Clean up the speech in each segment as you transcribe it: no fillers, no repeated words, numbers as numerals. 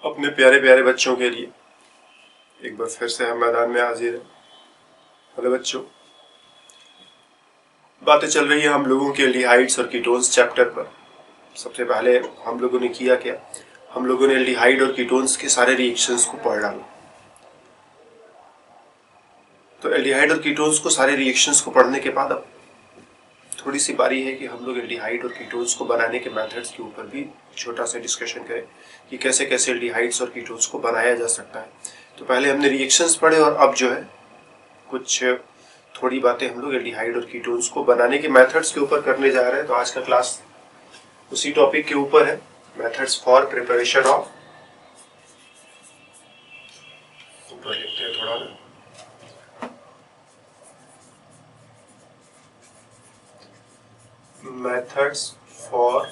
अपने प्यारे प्यारे बच्चों के लिए एक बार फिर से हम मैदान में हाजिर हैं। हेलो बच्चों, बातें चल रही है हम लोगों के एल्डिहाइड्स और कीटोन्स चैप्टर पर। सबसे पहले हम लोगों ने किया क्या, हम लोगों ने एल्डिहाइड और कीटोन्स के सारे रिएक्शंस को पढ़ डाला। तो एल्डिहाइड और कीटोन्स को सारे रिएक्शंस को पढ़ने के बाद अब थोड़ी सी बारी है कि हम लोग एल्डिहाइड और कीटोन्स को बनाने के मेथड्स के ऊपर भी छोटा सा डिस्कशन करें कि कैसे कैसे एल्डिहाइड्स और कीटोन्स को बनाया जा सकता है। तो पहले हमने रिएक्शंस पढ़े और अब जो है कुछ थोड़ी बातें हम लोग एल्डिहाइड और कीटोन्स को बनाने के मेथड्स के ऊपर करने जा रहे हैं। तो आज का क्लास उसी टॉपिक के ऊपर है, मेथड्स फॉर प्रिपरेशन ऑफ, ऊपर लिखते हैं थोड़ा ना, methods for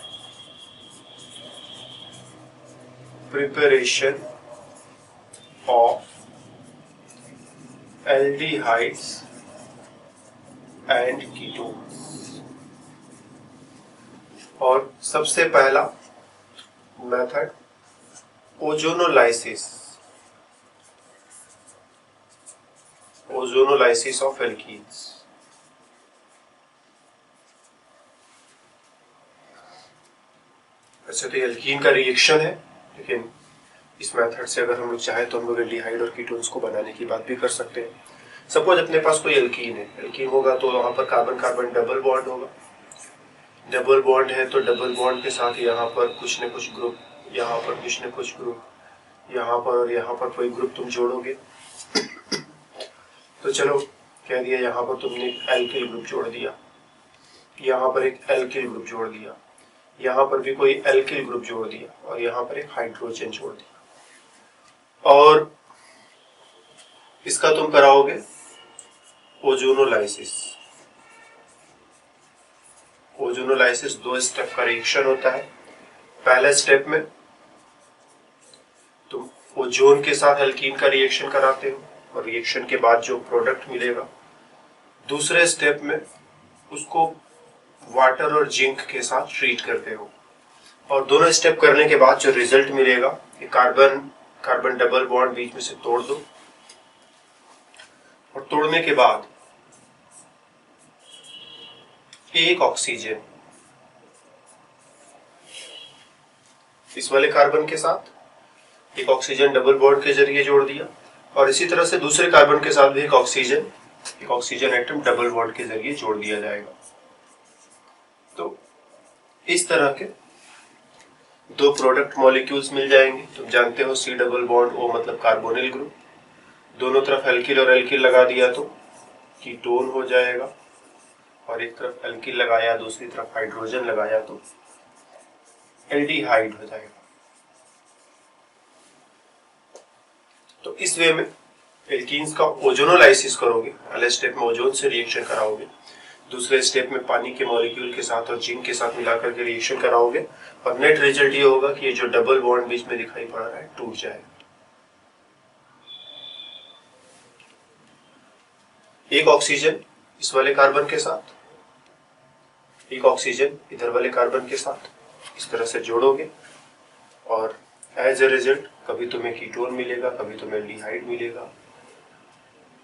preparation of aldehydes and ketones। और सबसे पहला method ozonolysis, ozonolysis of alkenes. अच्छा, तो एल्कीन का रिएक्शन है, लेकिन इस मेथड से अगर हम लोग चाहे तो हम लोग एल्डिहाइड और कीटोन्स को बनाने की बात भी कर सकते हैं। सपोज अपने पास कोई एल्कीन है, एल्कीन होगा तो वहां पर कार्बन कार्बन डबल बॉन्ड होगा। डबल बॉन्ड है तो डबल बॉन्ड के साथ यहाँ पर कुछ न कुछ ग्रुप, यहाँ पर कुछ न कुछ ग्रुप, यहाँ पर और यहाँ पर कोई ग्रुप तुम जोड़ोगे। तो चलो कह दिया यहाँ पर तुमने एक एल्किल ग्रुप जोड़ दिया, यहाँ पर एक एल्किल ग्रुप जोड़ दिया, यहाँ पर भी कोई एल्किल ग्रुप जोड़ दिया और यहाँ पर एक हाइड्रोजन जोड़ दिया, और इसका तुम कराओगे ओजोनोलाइसिस। ओजोनोलाइसिस 2 स्टेप का रिएक्शन होता है। पहले स्टेप में तुम ओजोन के साथ एल्कीन का रिएक्शन कराते हो और रिएक्शन के बाद जो प्रोडक्ट मिलेगा, दूसरे स्टेप में उसको वाटर और जिंक के साथ ट्रीट करते हो, और दोनों स्टेप करने के बाद जो रिजल्ट मिलेगा कि कार्बन कार्बन डबल बॉन्ड बीच में से तोड़ दो, और तोड़ने के बाद एक ऑक्सीजन इस वाले कार्बन के साथ एक ऑक्सीजन डबल बॉन्ड के जरिए जोड़ दिया, और इसी तरह से दूसरे कार्बन के साथ भी एक ऑक्सीजन एटम डबल बॉन्ड के जरिए जोड़ दिया जाएगा। तो इस तरह के 2 प्रोडक्ट मॉलिक्यूल्स मिल जाएंगे। तुम जानते हो C डबल बॉन्ड O मतलब कार्बोनिल ग्रुप, दोनों तरफ एल्किल और एल्किल लगा दिया तो कीटोन हो जाएगा, और एक तरफ एल्किल लगाया दूसरी तरफ हाइड्रोजन लगाया तो एल्डिहाइड हो जाएगा। तो इस वे में एल्कीन्स का ओजोनोलाइसिस करोगे, पहले स्टेप में ओजोन से रिएक्शन कराओगे, दूसरे स्टेप में पानी के मॉलिक्यूल के साथ और जिंक के साथ मिलाकर के रिएक्शन कराओगे, और नेट रिजल्ट ये होगा कि ये जो डबल बॉन्ड बीच में दिखाई पड़ रहा है टूट जाएगा। एक ऑक्सीजन इस वाले कार्बन के साथ, एक ऑक्सीजन इधर वाले कार्बन के साथ इस तरह से जोड़ोगे, और एज ए रिजल्ट कभी तुम्हें कीटोन मिलेगा, कभी तुम्हें एल्डिहाइड मिलेगा।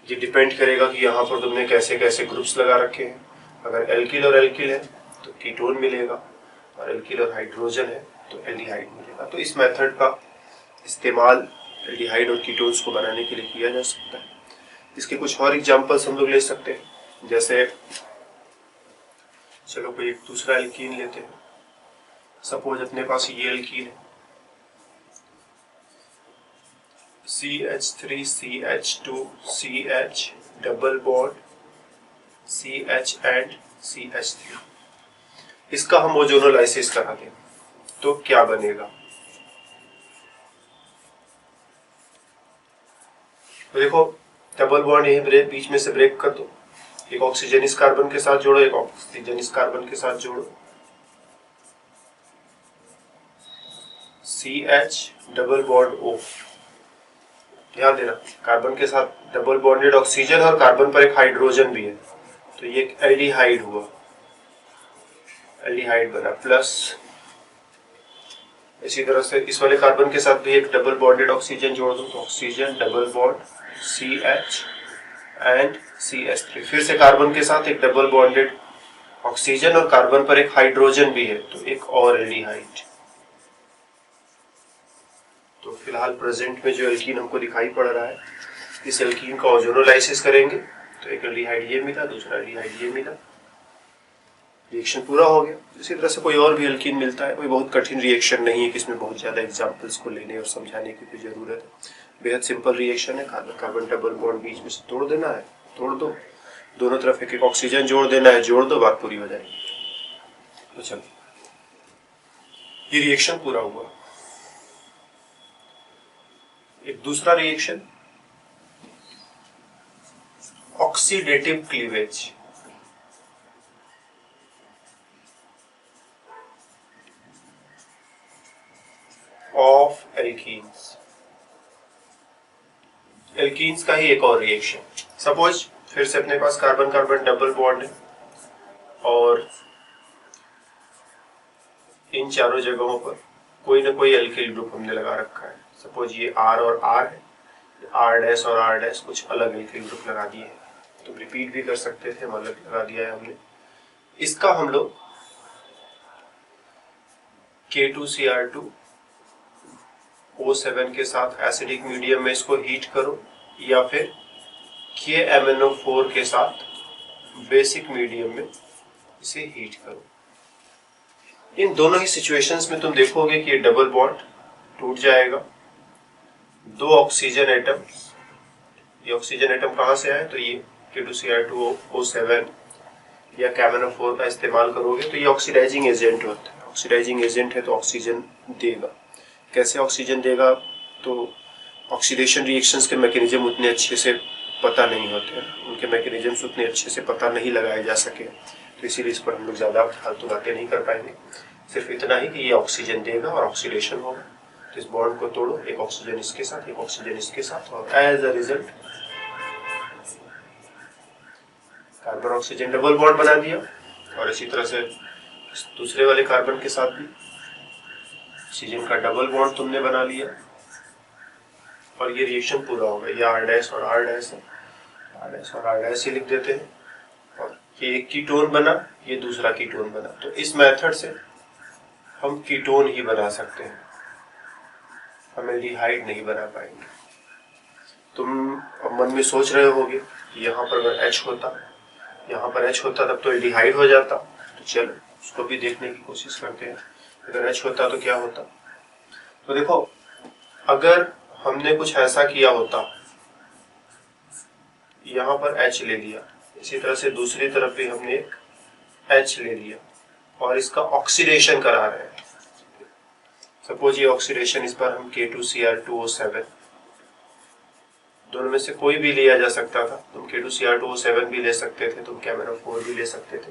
ये डिपेंड करेगा कि यहाँ पर तुमने कैसे कैसे ग्रुप्स लगा रखे हैं। अगर एल्किल और एल्किल है तो कीटोन मिलेगा, और एल्किल और हाइड्रोजन है तो एल्डिहाइड मिलेगा। तो इस मेथड का इस्तेमाल एल्डिहाइड और कीटोन्स को बनाने के लिए किया जा सकता है। इसके कुछ और एग्जांपल्स हम लोग ले सकते हैं, जैसे चलो कोई एक दूसरा एल्कीन लेते हैं। सपोज अपने पास ये एल्कीन है CH3CH2CH double bond CH and CH3। इसका हम ओजोनोलाइसिस करा दें तो क्या बनेगा? तो देखो, डबल बॉन्ड यही ब्रेक बीच में से ब्रेक कर दो, एक ऑक्सीजन इस कार्बन के साथ जोड़ो, एक ऑक्सीजन इस कार्बन के साथ जोड़ो, CH डबल बॉन्ड O। ध्यान देना, कार्बन के साथ डबल बॉन्डेड ऑक्सीजन और कार्बन पर एक हाइड्रोजन भी है, तो ये एक एल्डिहाइड हुआ, एल्डिहाइड बना, प्लस इसी तरह से इस वाले कार्बन के साथ भी एक डबल बॉन्डेड ऑक्सीजन जोड़ दो, तो oxygen double bond CH and CH3। फिर से कार्बन के साथ एक डबल बॉन्डेड ऑक्सीजन और कार्बन पर एक हाइड्रोजन भी है, तो एक और एल्डिहाइड। तो फिलहाल प्रेजेंट में जो एल्कीन हमको दिखाई पड़ रहा है, इस एल्कीन का ओजोनोलाइसिस करेंगे तो एक एल्डिहाइड ये मिला, दूसरा एल्डिहाइड ये मिला, रिएक्शन पूरा हो गया। इसी तरह से कोई और भी एल्कीन मिलता है, कोई बहुत कठिन रिएक्शन नहीं है कि इसमें बहुत ज्यादा एग्जांपल्स को लेने और समझाने की कोई जरूरत है। बेहद सिंपल रिएक्शन है, कार्बन कार्बन डबल बॉन्ड बीच में से तोड़ देना है, तोड़ दो, दोनों तरफ एक एक ऑक्सीजन जोड़ देना है, जोड़ दो, बात पूरी हो जाएगी। तो चलो, ये रिएक्शन पूरा हुआ। एक दूसरा reaction, oxidative cleavage. Of alkenes, alkenes का ही एक और रिएक्शन। सपोज फिर से अपने पास कार्बन कार्बन डबल बॉन्ड है और इन चारों जगहों पर कोई ना कोई एल्किल ग्रुप हमने लगा रखा है। सपोज ये R और R है, R डैश और R डैश कुछ अलग एल्किल ग्रुप लगा दिए हैं, तो रिपीट भी कर सकते थे, हम अलग लगा दिया है हमने। इसका हम लोग K2Cr2 O7 के साथ एसिडिक मीडियम में इसको हीट करो, या फिर KMnO4 के साथ बेसिक मीडियम में इसे हीट करो। इन दोनों ही सिचुएशंस में तुम देखोगे कि ये डबल बॉन्ड टूट जाएगा, दो ऑक्सीजन एटम, ये ऑक्सीजन एटम कहाँ से आए, तो ये K2Cr2O7 या KMnO4 का इस्तेमाल करोगे तो ये ऑक्सीडाइजिंग एजेंट होता है। ऑक्सीडाइजिंग एजेंट है तो ऑक्सीजन देगा। कैसे ऑक्सीजन देगा, तो ऑक्सीडेशन रिएक्शंस के मैकेनिज्म उतने अच्छे से पता नहीं होते हैं, उनके मैकेनिज्म्स उतने अच्छे से पता नहीं लगाए जा सके, तो इसीलिए इस पर हम लोग ज़्यादा फालतू बातें नहीं कर पाएंगे। सिर्फ इतना ही कि ये ऑक्सीजन देगा और ऑक्सीडेशन होगा। तो इस बॉन्ड को तोड़ो, एक ऑक्सीजन इसके साथ, एक ऑक्सीजन इसके साथ, और as a result carbon oxygen double bond बना दिया। और इसी तरह से दूसरे वाले कार्बन के साथ भी ऑक्सीजन का डबल बॉन्ड तुमने बना लिया और ये रिएक्शन पूरा हो गया। ये R डैश और R डैश है, R डैश और R डैश ही लिख देते हैं, और ये एक कीटोन बना, ये दूसरा कीटोन बना। तो इस मेथड से हम कीटोन ही बना सकते हैं, हम एल्डिहाइड नहीं बना पाएंगे। तुम अब मन में सोच रहे होगे यहाँ पर अगर H होता, यहाँ पर H होता तब तो एल्डिहाइड हो जाता। तो चलो उसको भी देखने की कोशिश करते हैं, अगर H होता तो क्या होता। तो देखो, अगर हमने कुछ ऐसा किया होता, यहाँ पर H ले लिया, इसी तरह से दूसरी तरफ भी हमने एक H ले लिया और इसका ऑक्सीडेशन करा रहे हैं। सपोज ये ऑक्सीडेशन इस पर हम K2Cr2O7, दोनों में से कोई भी लिया जा सकता था। तुम K2Cr2O7 भी ले सकते थे, तुम KMnO4 भी ले सकते थे।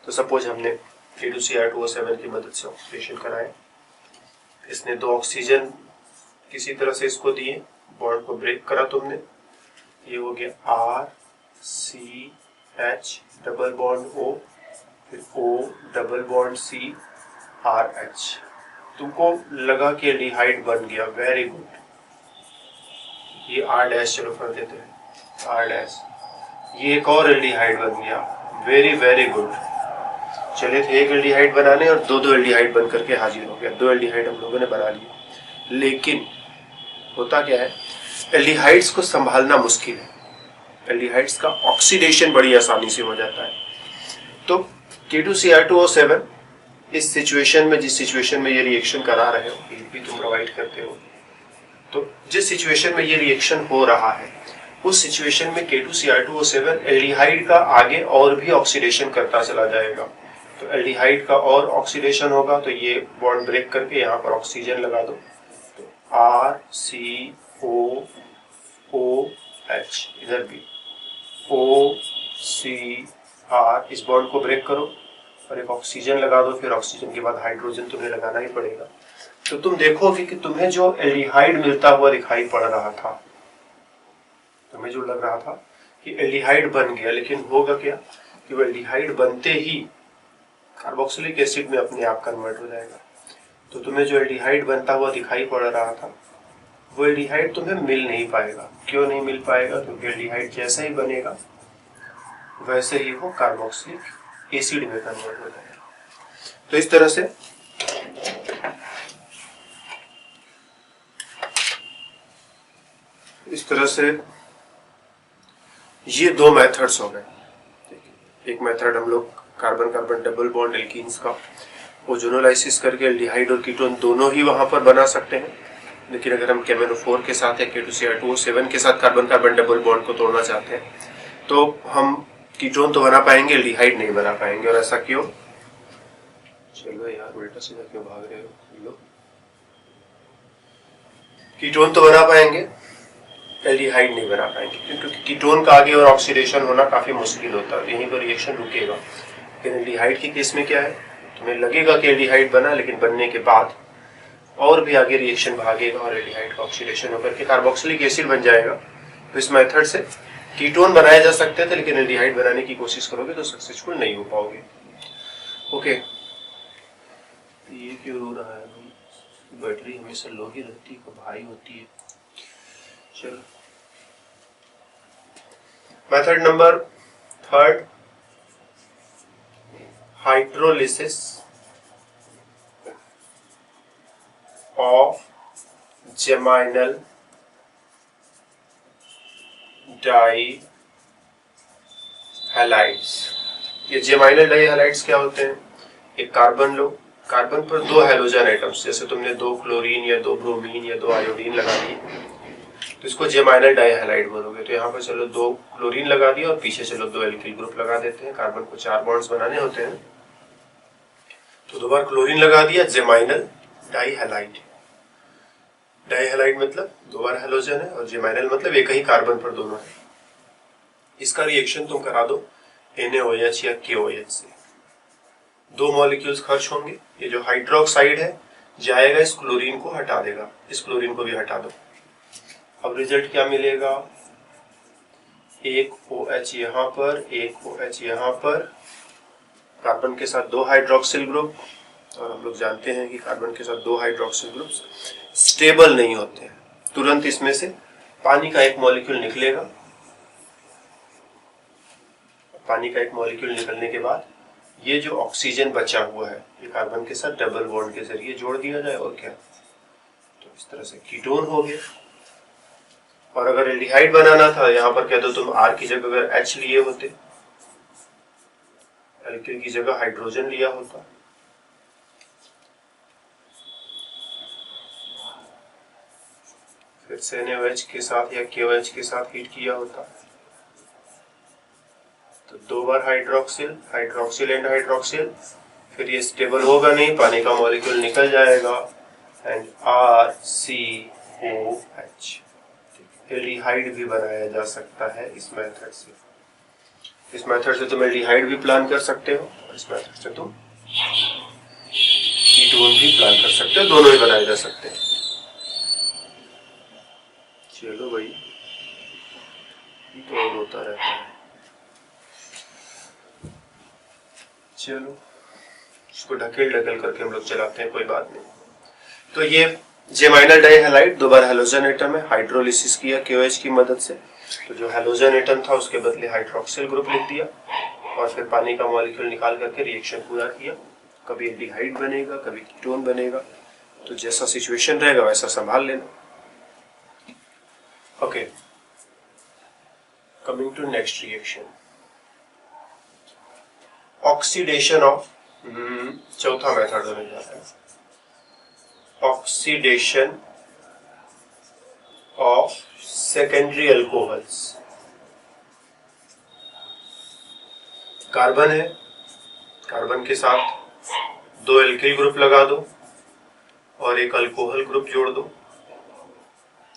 तो सपोज हमने K2Cr2O7 की मदद से ऑक्सीडेशन कराया, इसने दो ऑक्सीजन किसी तरह से इसको दिए, बॉन्ड को ब्रेक करा तुमने, ये हो गया R C H double bond O, फिर O double bond C R H, तुमको लगा कि एल्डिहाइड बन गया, वेरी गुड। ये R डैश चलो कर देते हैं, R डैश, ये एक और एल्डिहाइड बन गया, वेरी वेरी गुड। चले थे एक एल्डिहाइड बनाने और दो दो एल्डिहाइड बन करके हाजिर हो गया, दो एल्डिहाइड हम लोगों ने बना लिए। लेकिन होता क्या है, एल्डिहाइड्स को संभालना मुश्किल है, एल्डिहाइड्स का ऑक्सीडेशन बड़ी आसानी से हो जाता है। तो K2Cr2O7 इस सिचुएशन में, जिस सिचुएशन में ये रिएक्शन करा रहे हो, हीट भी तुम प्रोवाइड करते हो, तो जिस सिचुएशन में ये रिएक्शन हो रहा है उस सिचुएशन में K2Cr2O7 एल्डिहाइड का आगे और भी ऑक्सीडेशन करता चला जाएगा। तो एल्डिहाइड का और ऑक्सीडेशन होगा, तो ये बॉन्ड ब्रेक करके यहाँ पर ऑक्सीजन लगा दो, तो RCOOH, इधर भी OCR, इस बॉन्ड को ब्रेक करो और एक ऑक्सीजन लगा दो, फिर ऑक्सीजन के बाद हाइड्रोजन तुम्हें लगाना ही पड़ेगा। तो तुम देखोगे कि तुम्हें जो एल्डिहाइड मिलता हुआ दिखाई पड़ रहा था, तुम्हें जो लग रहा था कि एल्डिहाइड बन गया, लेकिन होगा क्या कि वो एल्डिहाइड बनते ही कार्बोक्सिलिक एसिड में अपने आप कन्वर्ट हो जाएगा। तो तुम्हें जो एल्डिहाइड बनता हुआ दिखाई पड़ रहा था वो एल्डिहाइड तुम्हें मिल नहीं पाएगा। क्यों नहीं मिल पाएगा? क्योंकि एल्डिहाइड जैसा ही बनेगा वैसे ही वो कार्बोक्सिलिक एसिड में कन्वर्ट हो जाएगा। तो इस तरह से ये दो मेथड्स हो गए। एक मेथड हम लोग carbon carbon double bond alkenes का ओजोनोलाइसिस करके एल्डिहाइड और कीटोन दोनों ही वहां पर बना सकते हैं। लेकिन अगर हम KMnO4 के साथ या K2Cr2O7 के साथ कार्बन कार्बन डबल बॉन्ड को तोड़ना चाहते हैं तो हम कीटोन तो बना पाएंगे, एल्डिहाइड नहीं बना पाएंगे। और ऐसा क्यों? चलो यार उल्टा सीधा क्यों भाग रहे हो? कीटोन तो बना पाएंगे, एल्डिहाइड नहीं बना पाएंगे क्योंकि कीटोन का आगे और ऑक्सीडेशन होना काफी मुश्किल होता है, यहीं पर रिएक्शन रुकेगा। लेकिन एल्डिहाइड के केस में क्या है, तुम्हें लगेगा कि एल्डिहाइड बना, लेकिन बनने के बाद और भी आगे रिएक्शन भागेगा और एल्डिहाइड का ऑक्सीडेशन होकर के कार्बोक्सिलिक एसिड बन जाएगा। तो इस मेथड से कीटोन बनाए जा सकते थे, लेकिन एल्डिहाइड बनाने की कोशिश करोगे तो सक्सेसफुल नहीं हो पाओगे। ओके, ये क्यों रो रहा है भाई? बैटरी हमेशा लो ही रहती है, कब हाई होती है। चलो, मेथड नंबर 3, हाइड्रोलिसिस ऑफ जेमाइनल डाइहैलाइड्स। ये जेमाइनल डाइहैलाइड्स क्या होते हैं? एक कार्बन लो, कार्बन पर 2 हैलोजन एटम्स, जैसे तुमने 2 क्लोरीन या 2 ब्रोमीन या 2 आयोडीन लगा दिए तो इसको जेमाइनल डाइहैलाइड बोलोगे। तो यहाँ पर चलो 2 क्लोरीन लगा दिया और पीछे चलो 2 एल्किल ग्रुप लगा देते हैं। कार्बन को 4 बॉन्ड्स बनाने होते हैं तो 2 बार क्लोरीन लगा दिया, जेमाइनल डाइहैलाइड। डाइहैलाइड मतलब 2 बार हैलोजन है और जेमाइनल मतलब एक ही कार्बन पर दोनों है। इसका रिएक्शन तुम करा दो NaOH या KOH से, 2 मॉलिक्यूल्स खर्च होंगे। ये जो हाइड्रोक्साइड है जाएगा, इस क्लोरीन को हटा देगा, इस क्लोरीन को भी हटा दो। अब रिजल्ट क्या मिलेगा? एक OH यहाँ पर, एक OH यहाँ पर, कार्बन के साथ 2 हाइड्रोक्सिल ग्रुप। और हम लोग जानते हैं कि कार्बन के साथ 2 हाइड्रोक्सिल ग्रुप्स स्टेबल नहीं होते हैं। तुरंत इसमें से पानी का एक मॉलिक्यूल निकलेगा। पानी का एक मॉलिक्यूल निकलने के बाद ये जो ऑक्सीजन बचा हुआ है ये कार्बन के साथ डबल बॉन्ड के जरिए जोड़ दिया जाए और क्या, तो इस तरह से कीटोन हो गया। और अगर एल्डिहाइड बनाना था, यहाँ पर कह दो तुम R की जगह अगर H लिए होते, एल्किल की जगह हाइड्रोजन लिया होता, फिर से NaOH के साथ या KOH के साथ हीट किया होता तो 2 बार हाइड्रोक्सिल, हाइड्रोक्सिल एंड हाइड्रोक्सिल, फिर ये स्टेबल होगा नहीं, पानी का मॉलिक्यूल निकल जाएगा एंड RCOH। एल्डिहाइड भी बनाया जा सकता है इस मेथड से। इस मेथड से तुम एल्डिहाइड भी प्लान कर सकते हो और इस मेथड से तुम कीटोन भी प्लान कर सकते हो, दोनों ही बनाए जा सकते हैं। चलो भाई, तो होता रहता है। चलो, इसको ढकेल करके हम लोग चलाते हैं, कोई बात नहीं। तो ये जेमाइनल डाइहैलाइड 2 बार हैलोजन एटम है, हाइड्रोलिसिस किया KOH की मदद से, तो जो हैलोजन एटम था उसके बदले हाइड्रोक्सिल ग्रुप लिख दिया और फिर पानी का मॉलिक्यूल निकाल करके रिएक्शन पूरा किया। कभी एल्डिहाइड बनेगा, कभी कीटोन बनेगा, तो जैसा सिचुएशन रहेगा वैसा संभाल लेना। Okay, coming to next reaction, oxidation of, चौथा मेथड होने जा रहा है, oxidation of secondary alcohols. Carbon है, कार्बन के साथ 2 एल्किल ग्रुप लगा दो और एक अल्कोहल ग्रुप जोड़ दो,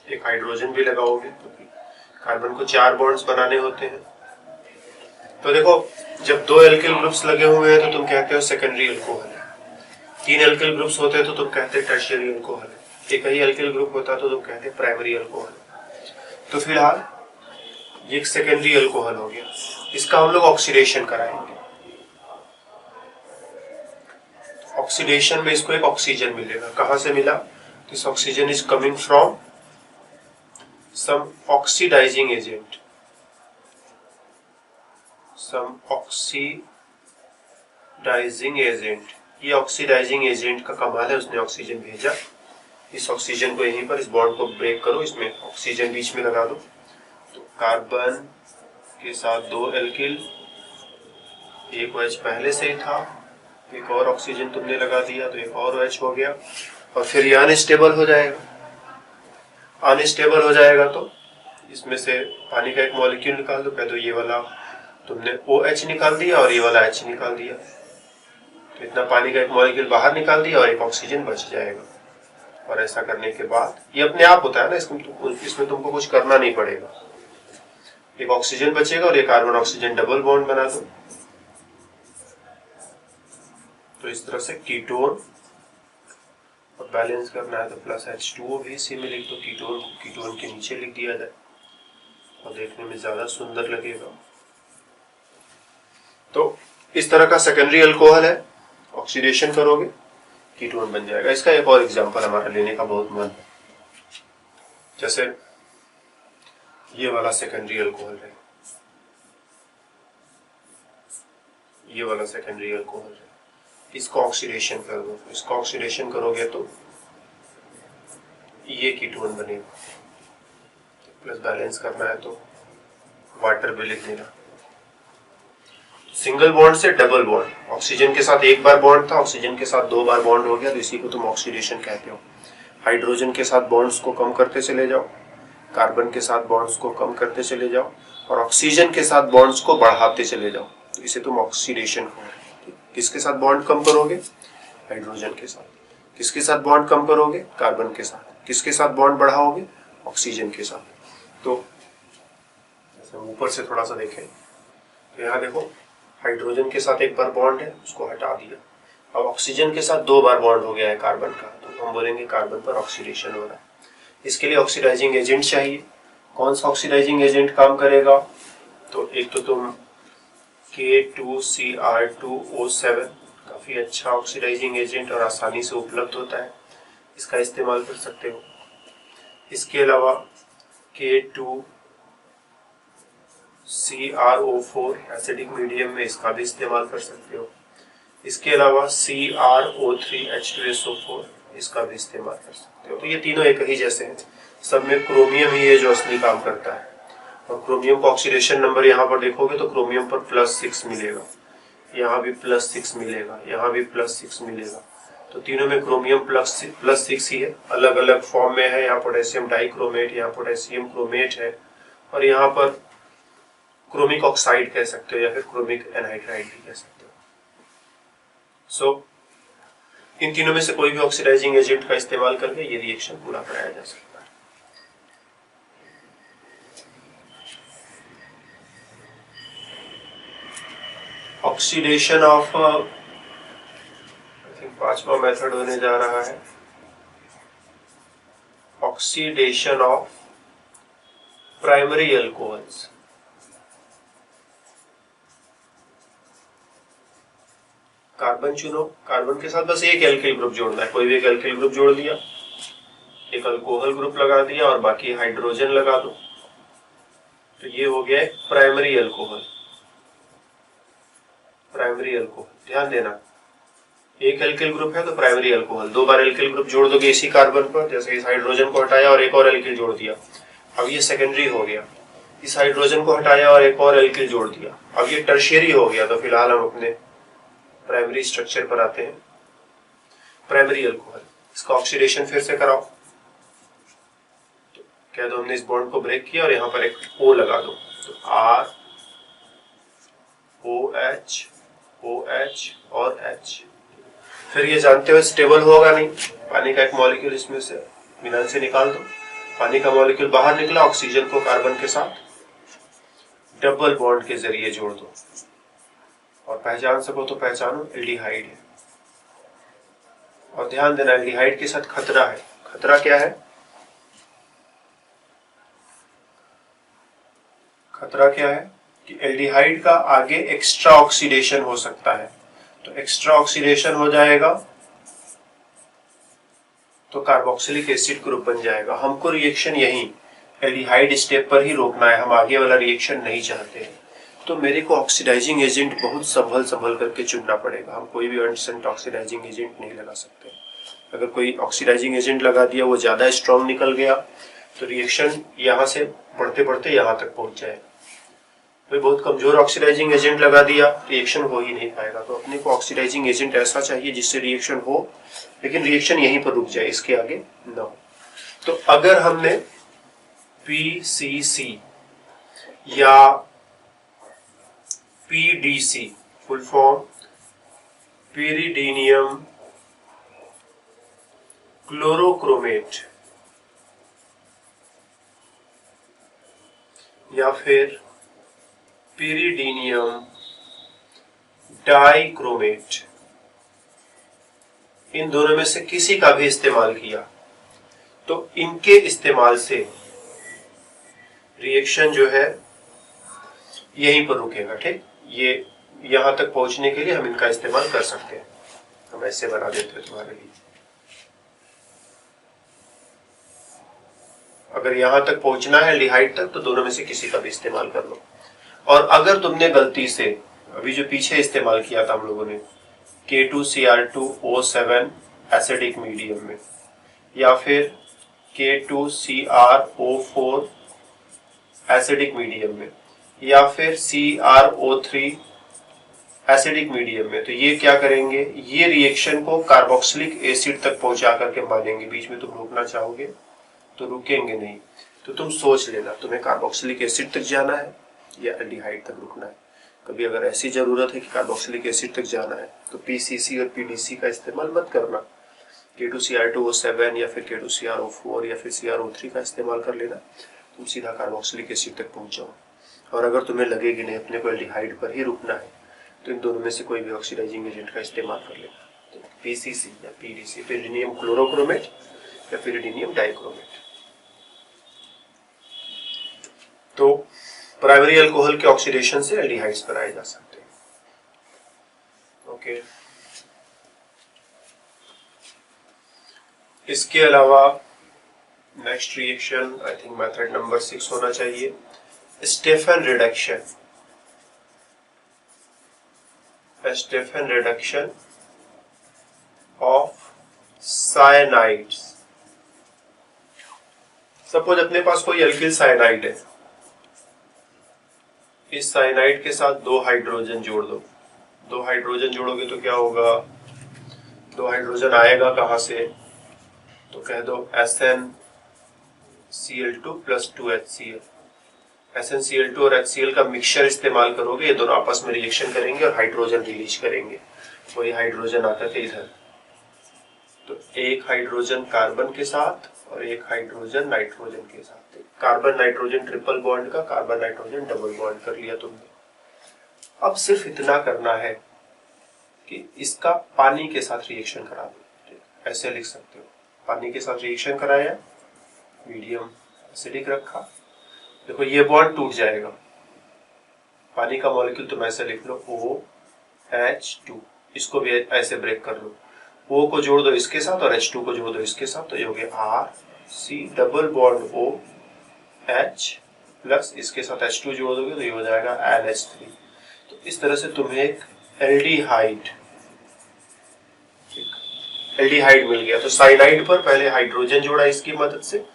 एक हाइड्रोजन भी लगाओगे तो कार्बन को 4 बॉन्ड्स बनाने होते हैं। तो देखो, जब 2 एल्किल ग्रुप्स लगे हुए हैं तो तुम कहते हो सेकेंडरी अल्कोहल है, 3 एल्किल ग्रुप्स होते हैं तो तुम कहते हैं टर्शियरी अल्कोहल है, एक ही एल्किल ग्रुप होता तो तुम कहते हैं प्राइमरी अल्कोहल। तो फिलहाल ये एक सेकेंडरी अल्कोहल हो गया, इसका हम लोग ऑक्सीडेशन कराएंगे। ऑक्सीडेशन में इसको एक ऑक्सीजन मिलेगा। कहां से मिला? This oxygen is coming from some oxidising agent, some oxidising agent. ये ऑक्सीडाइजिंग एजेंट का कमाल है, उसने ऑक्सीजन भेजा। इस ऑक्सीजन को यहीं पर इस बॉन्ड को ब्रेक करो, इसमें ऑक्सीजन बीच में लगा दो, तो कार्बन के साथ 2 एल्किल, एक OH पहले से ही था, एक और ऑक्सीजन तुमने लगा दिया तो एक और OH हो गया, और फिर ये अनस्टेबल हो जाएगा। अनस्टेबल हो जाएगा तो इसमें से पानी का एक मॉलिक्यूल निकाल दो, कह दो ये वाला तुमने OH निकाल दिया और ये वाला H निकाल दिया, तो इतना पानी का एक मॉलिक्यूल बाहर निकाल दिया और एक ऑक्सीजन बच जाएगा। और ऐसा करने के बाद ये अपने आप होता है ना, इसमें तुमको कुछ करना नहीं पड़ेगा। एक ऑक्सीजन बचेगा और ये कार्बन ऑक्सीजन डबल बॉन्ड बना दो, तो इस तरह से कीटोन, और बैलेंस करना है तो प्लस H2O भी इसी में लिख दो, कीटोन को कीटोन के नीचे लिख दिया जाए और देखने में ज्यादा सुंदर लगेगा। तो इस तरह का सेकेंडरी अल्कोहल है, ऑक्सीडेशन करोगे कीटोन बन जाएगा। इसका एक और एग्जांपल हमारा लेने का बहुत मन है, जैसे ये वाला सेकेंडरी अल्कोहल है, ये वाला सेकेंडरी अल्कोहल है, इसको ऑक्सीडेशन कर दो। इसको ऑक्सीडेशन करोगे तो ये कीटोन बनेगा, प्लस बैलेंस करना है तो वाटर भी लिख देना। सिंगल बॉन्ड से डबल बॉन्ड, ऑक्सीजन के साथ एक बार बॉन्ड था, ऑक्सीजन के साथ 2 बार बॉन्ड हो गया, तो इसी को तुम ऑक्सीडेशन कहते हो। हाइड्रोजन के साथ बॉन्ड्स को कम करते चले जाओ, कार्बन के साथ बॉन्ड्स को कम करते चले जाओ, और ऑक्सीजन के साथ बॉन्ड्स को बढ़ाते चले जाओ, तो इसे तुम ऑक्सीडेशन कहोगे। किसके साथ बॉन्ड कम करोगे? हाइड्रोजन के साथ। किसके साथ बॉन्ड कम करोगे? कार्बन के साथ। किसके साथ बॉन्ड बढ़ाओगे? ऑक्सीजन के साथ। तो ऊपर से थोड़ा सा देखें तो यहाँ देखो, हाइड्रोजन के साथ एक बार बॉन्ड है, उसको हटा दिया, अब ऑक्सीजन के साथ 2 बार बॉन्ड हो गया है कार्बन का, तो हम बोलेंगे कार्बन पर ऑक्सीडेशन हो रहा है। इसके लिए ऑक्सीडाइजिंग एजेंट चाहिए। कौन सा ऑक्सीडाइजिंग एजेंट काम करेगा? तो एक तो तुम K2Cr2O7, काफी अच्छा ऑक्सीडाइजिंग एजेंट और आसानी से उपलब्ध होता है, इसका इस्तेमाल कर सकते हो। इसके अलावा K2CrO4 एसिडिक मीडियम में, इसका भी इस्तेमाल कर सकते हो। इसके अलावा CrO3H2SO4, इसका भी इस्तेमाल कर सकते हो। तो ये तीनों एक ही जैसे हैं, सब में क्रोमियम ही है जो असली काम करता है। और क्रोमियम का ऑक्सीडेशन नंबर यहाँ पर देखोगे तो क्रोमियम पर +6 मिलेगा, यहाँ भी +6 मिलेगा, यहाँ भी +6 मिलेगा। तो तीनों में क्रोमियम +6 ही है, अलग अलग फॉर्म में है। यहाँ पोटेशियम डाइक्रोमेट, यहाँ पोटेशियम क्रोमेट है, और यहाँ पर क्रोमिक ऑक्साइड कह सकते हो या फिर क्रोमिक एनहाइड्राइड भी कह सकते हो। सो इन तीनों में से कोई भी ऑक्सीडाइजिंग एजेंट का इस्तेमाल करके ये रिएक्शन पूरा कराया जा सकता है। ऑक्सीडेशन ऑफ, आई थिंक 5वां मेथड होने जा रहा है, oxidation of primary alcohols. Carbon चुनो, कार्बन के साथ बस एक एल्किल ग्रुप जोड़ना है, कोई भी एक एल्किल ग्रुप जोड़ दिया, एक अल्कोहल ग्रुप लगा दिया और बाकी हाइड्रोजन लगा दो, तो ये हो गया एक प्राइमरी अल्कोहल। प्राइमरी अल्कोहल ध्यान देना, एक एल्किल ग्रुप है तो प्राइमरी अल्कोहल, 2 बार एल्किल ग्रुप जोड़ दोगे इसी कार्बन पर, जैसे इस हाइड्रोजन को हटाया और एक और एल्किल जोड़ दिया, अब ये सेकेंडरी हो गया। इस हाइड्रोजन को हटाया और एक और एल्किल जोड़ दिया, अब ये टर्शियरी हो गया। तो फिलहाल हम अपने प्राइमरी स्ट्रक्चर पर आते हैं। प्राइमरी अल्कोहल, इसका ऑक्सीडेशन फिर से कराओ, तो कह दो हमने इस बॉन्ड को ब्रेक किया और यहाँ पर एक O लगा दो, तो R OH OH और H। फिर ये जानते हो स्टेबल होगा नहीं, पानी का एक मॉलिक्यूल इसमें से मिलान से निकाल दो, पानी का मॉलिक्यूल बाहर निकला, ऑक्सीजन को कार्बन के साथ डबल बॉन्ड के जरिए जोड़ दो, और पहचान सको तो पहचानो, एल्डिहाइड है। और ध्यान देना, एल्डिहाइड के साथ खतरा है। खतरा क्या है? खतरा क्या है कि एल्डिहाइड का आगे एक्स्ट्रा ऑक्सीडेशन हो सकता है। तो एक्स्ट्रा ऑक्सीडेशन हो जाएगा तो कार्बोक्सिलिक एसिड ग्रुप बन जाएगा। हमको रिएक्शन यही एल्डिहाइड स्टेप पर ही रोकना है, हम आगे वाला रिएक्शन नहीं चाहते हैं। तो मेरे को ऑक्सीडाइजिंग एजेंट बहुत संभल करके चुनना पड़ेगा। हम कोई भी अनसेंट ऑक्सीडाइजिंग एजेंट नहीं लगा सकते। अगर कोई ऑक्सीडाइजिंग एजेंट लगा दिया, वो ज्यादा स्ट्रॉन्ग निकल गया, तो रिएक्शन यहाँ से बढ़ते बढ़ते यहाँ तक पहुंच जाएगा। कोई बहुत कमजोर ऑक्सीडाइजिंग एजेंट लगा दिया, रिएक्शन हो ही नहीं पाएगा। तो अपने को ऑक्सीडाइजिंग एजेंट ऐसा चाहिए जिससे रिएक्शन हो, लेकिन रिएक्शन यहीं पर रुक जाए, इसके आगे न हो। तो अगर हमने PCC या PDC, फुल फॉर्म पेरिडीनियम क्लोरोक्रोमेट, या फिर पेरिडीनियम डाइक्रोमेट, इन दोनों में से किसी का भी इस्तेमाल किया तो इनके इस्तेमाल से रिएक्शन जो है यहीं पर रुकेगा। ठीक, ये यहां तक पहुंचने के लिए हम इनका इस्तेमाल कर सकते हैं। हम ऐसे बना देते हैं तुम्हारे लिए। अगर यहां तक पहुंचना है एल्डिहाइड तक, तो दोनों में से किसी का भी इस्तेमाल कर लो। और अगर तुमने गलती से अभी जो पीछे इस्तेमाल किया था हम लोगों ने K2Cr2O7 एसिडिक मीडियम में, या फिर K2CrO4 एसिडिक मीडियम में, या फिर CrO3 एसिडिक मीडियम में, तो ये क्या करेंगे, ये रिएक्शन को कार्बोक्सिलिक एसिड तक पहुंचा करके मानेंगे। बीच में तुम रोकना चाहोगे तो रुकेंगे नहीं। तो तुम सोच लेना, तुम्हें कार्बोक्सिलिक एसिड तक जाना है या एल्डिहाइड तक रुकना है। कभी अगर ऐसी जरूरत है कि कार्बोक्सिलिक एसिड तक जाना है, तो PCC और PDC का इस्तेमाल मत करना। K2Cr2O7 या फिर K2CrO4 या फिर CrO3 का इस्तेमाल कर लेना, तुम सीधा कार्बोक्सिलिक एसिड तक पहुंच जाओ। और अगर तुम्हें लगे कि नहीं अपने को एल्डिहाइड पर ही रुकना है, तो इन दोनों में से कोई भी ऑक्सीडाइजिंग एजेंट का इस्तेमाल कर लेना। तो PCC या PDC, पेरिडीनियम क्लोरोक्रोमेट या पेरिडीनियम डाइक्रोमेट। तो प्राइमरी अल्कोहल के ऑक्सीडेशन से एल्डिहाइड्स बनाए जा सकते हैं। ओके, इसके अलावा next reaction I think method number 6 होना चाहिए, Stephen reduction. Stephen reduction of cyanides. Suppose अपने पास कोई एल्किल साइनाइड है, इस साइनाइड के साथ 2 हाइड्रोजन जोड़ दो। 2 हाइड्रोजन जोड़ोगे तो क्या होगा, 2 हाइड्रोजन आएगा कहां से, तो कह दो SnCl2 + 2HCl। SnCl2 और HCl का मिक्सचर इस्तेमाल करोगे, ये दोनों आपस में रिएक्शन करेंगे और हाइड्रोजन रिलीज करेंगे। वही हाइड्रोजन आता थे इधर, तो एक हाइड्रोजन कार्बन के साथ और एक हाइड्रोजन नाइट्रोजन के साथ। कार्बन नाइट्रोजन ट्रिपल बॉन्ड का कार्बन नाइट्रोजन डबल बॉन्ड कर लिया तुमने। अब सिर्फ इतना करना है कि इसका पानी के साथ रिएक्शन करा दो। ऐसे लिख सकते हो, पानी के साथ रिएक्शन कराया, मीडियम एसिडिक रखा, देखो ये बॉन्ड टूट जाएगा। पानी का मॉलिक्यूल तुम ऐसे लिख लो OH2, इसको भी ऐसे ब्रेक कर लो। O को जोड़ दो इसके साथ और H2 को जोड़ दो इसके साथ, तो ये हो गया RC double bond OH plus इसके साथ H2 जोड़ दोगे तो ये हो जाएगा NH3। तो इस तरह से तुम्हें एक एल्डिहाइड मिल गया। तो साइनाइड पर पहले हाइड्रोजन जोड़ा इसकी मदद से,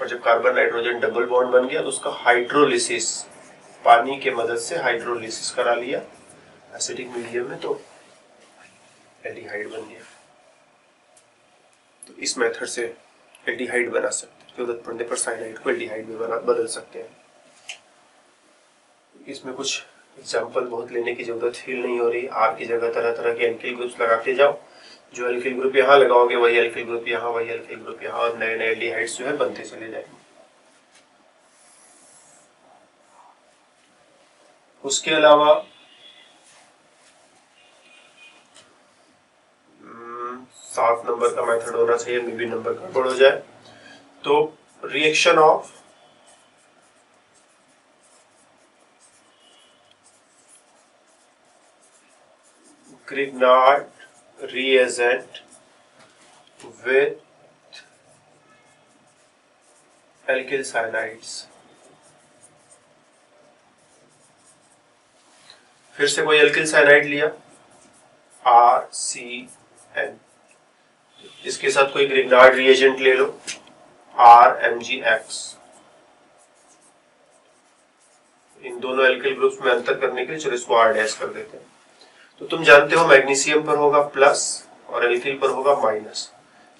और जब कार्बन नाइट्रोजन डबल बॉन्ड बन गया तो उसका हाइड्रोलिसिस, पानी के मदद से हाइड्रोलिसिस करा लिया एसिडिक मीडियम में, तो एल्डिहाइड बन गया। तो इस मेथड से एल्डिहाइड बना सकते हैं। जरूरत पड़ने पर साइनाइड को एल्डिहाइड में बदल सकते हैं। इसमें कुछ एग्जाम्पल बहुत लेने की जरूरत फील नहीं हो रही। आर की जगह तरह तरह के एल्किल ग्रुप्स लगाते जाओ, जो एल्किल ग्रुप यहाँ लगाओगे वही एल्किल ग्रुप यहाँ, वही एल्किल ग्रुप यहाँ, और नए नए एल्डिहाइड्स जो है बनते चले जाएंगे। उसके अलावा 7 नंबर का मेथड होना चाहिए, मे बी नंबर गड़बड़ हो जाए। तो reaction of Grignard reagent with alkyl cyanides. फिर से कोई एल्किल साइनाइड लिया RCN, इसके साथ कोई ग्रिग्नार्ड रिएजेंट ले लो RMgX। इन दोनों एल्किल ग्रुप्स में अंतर करने के लिए चलो इसको R डैश कर देते हैं। तो तुम जानते हो मैग्नीशियम पर होगा प्लस और एल्किल पर होगा माइनस।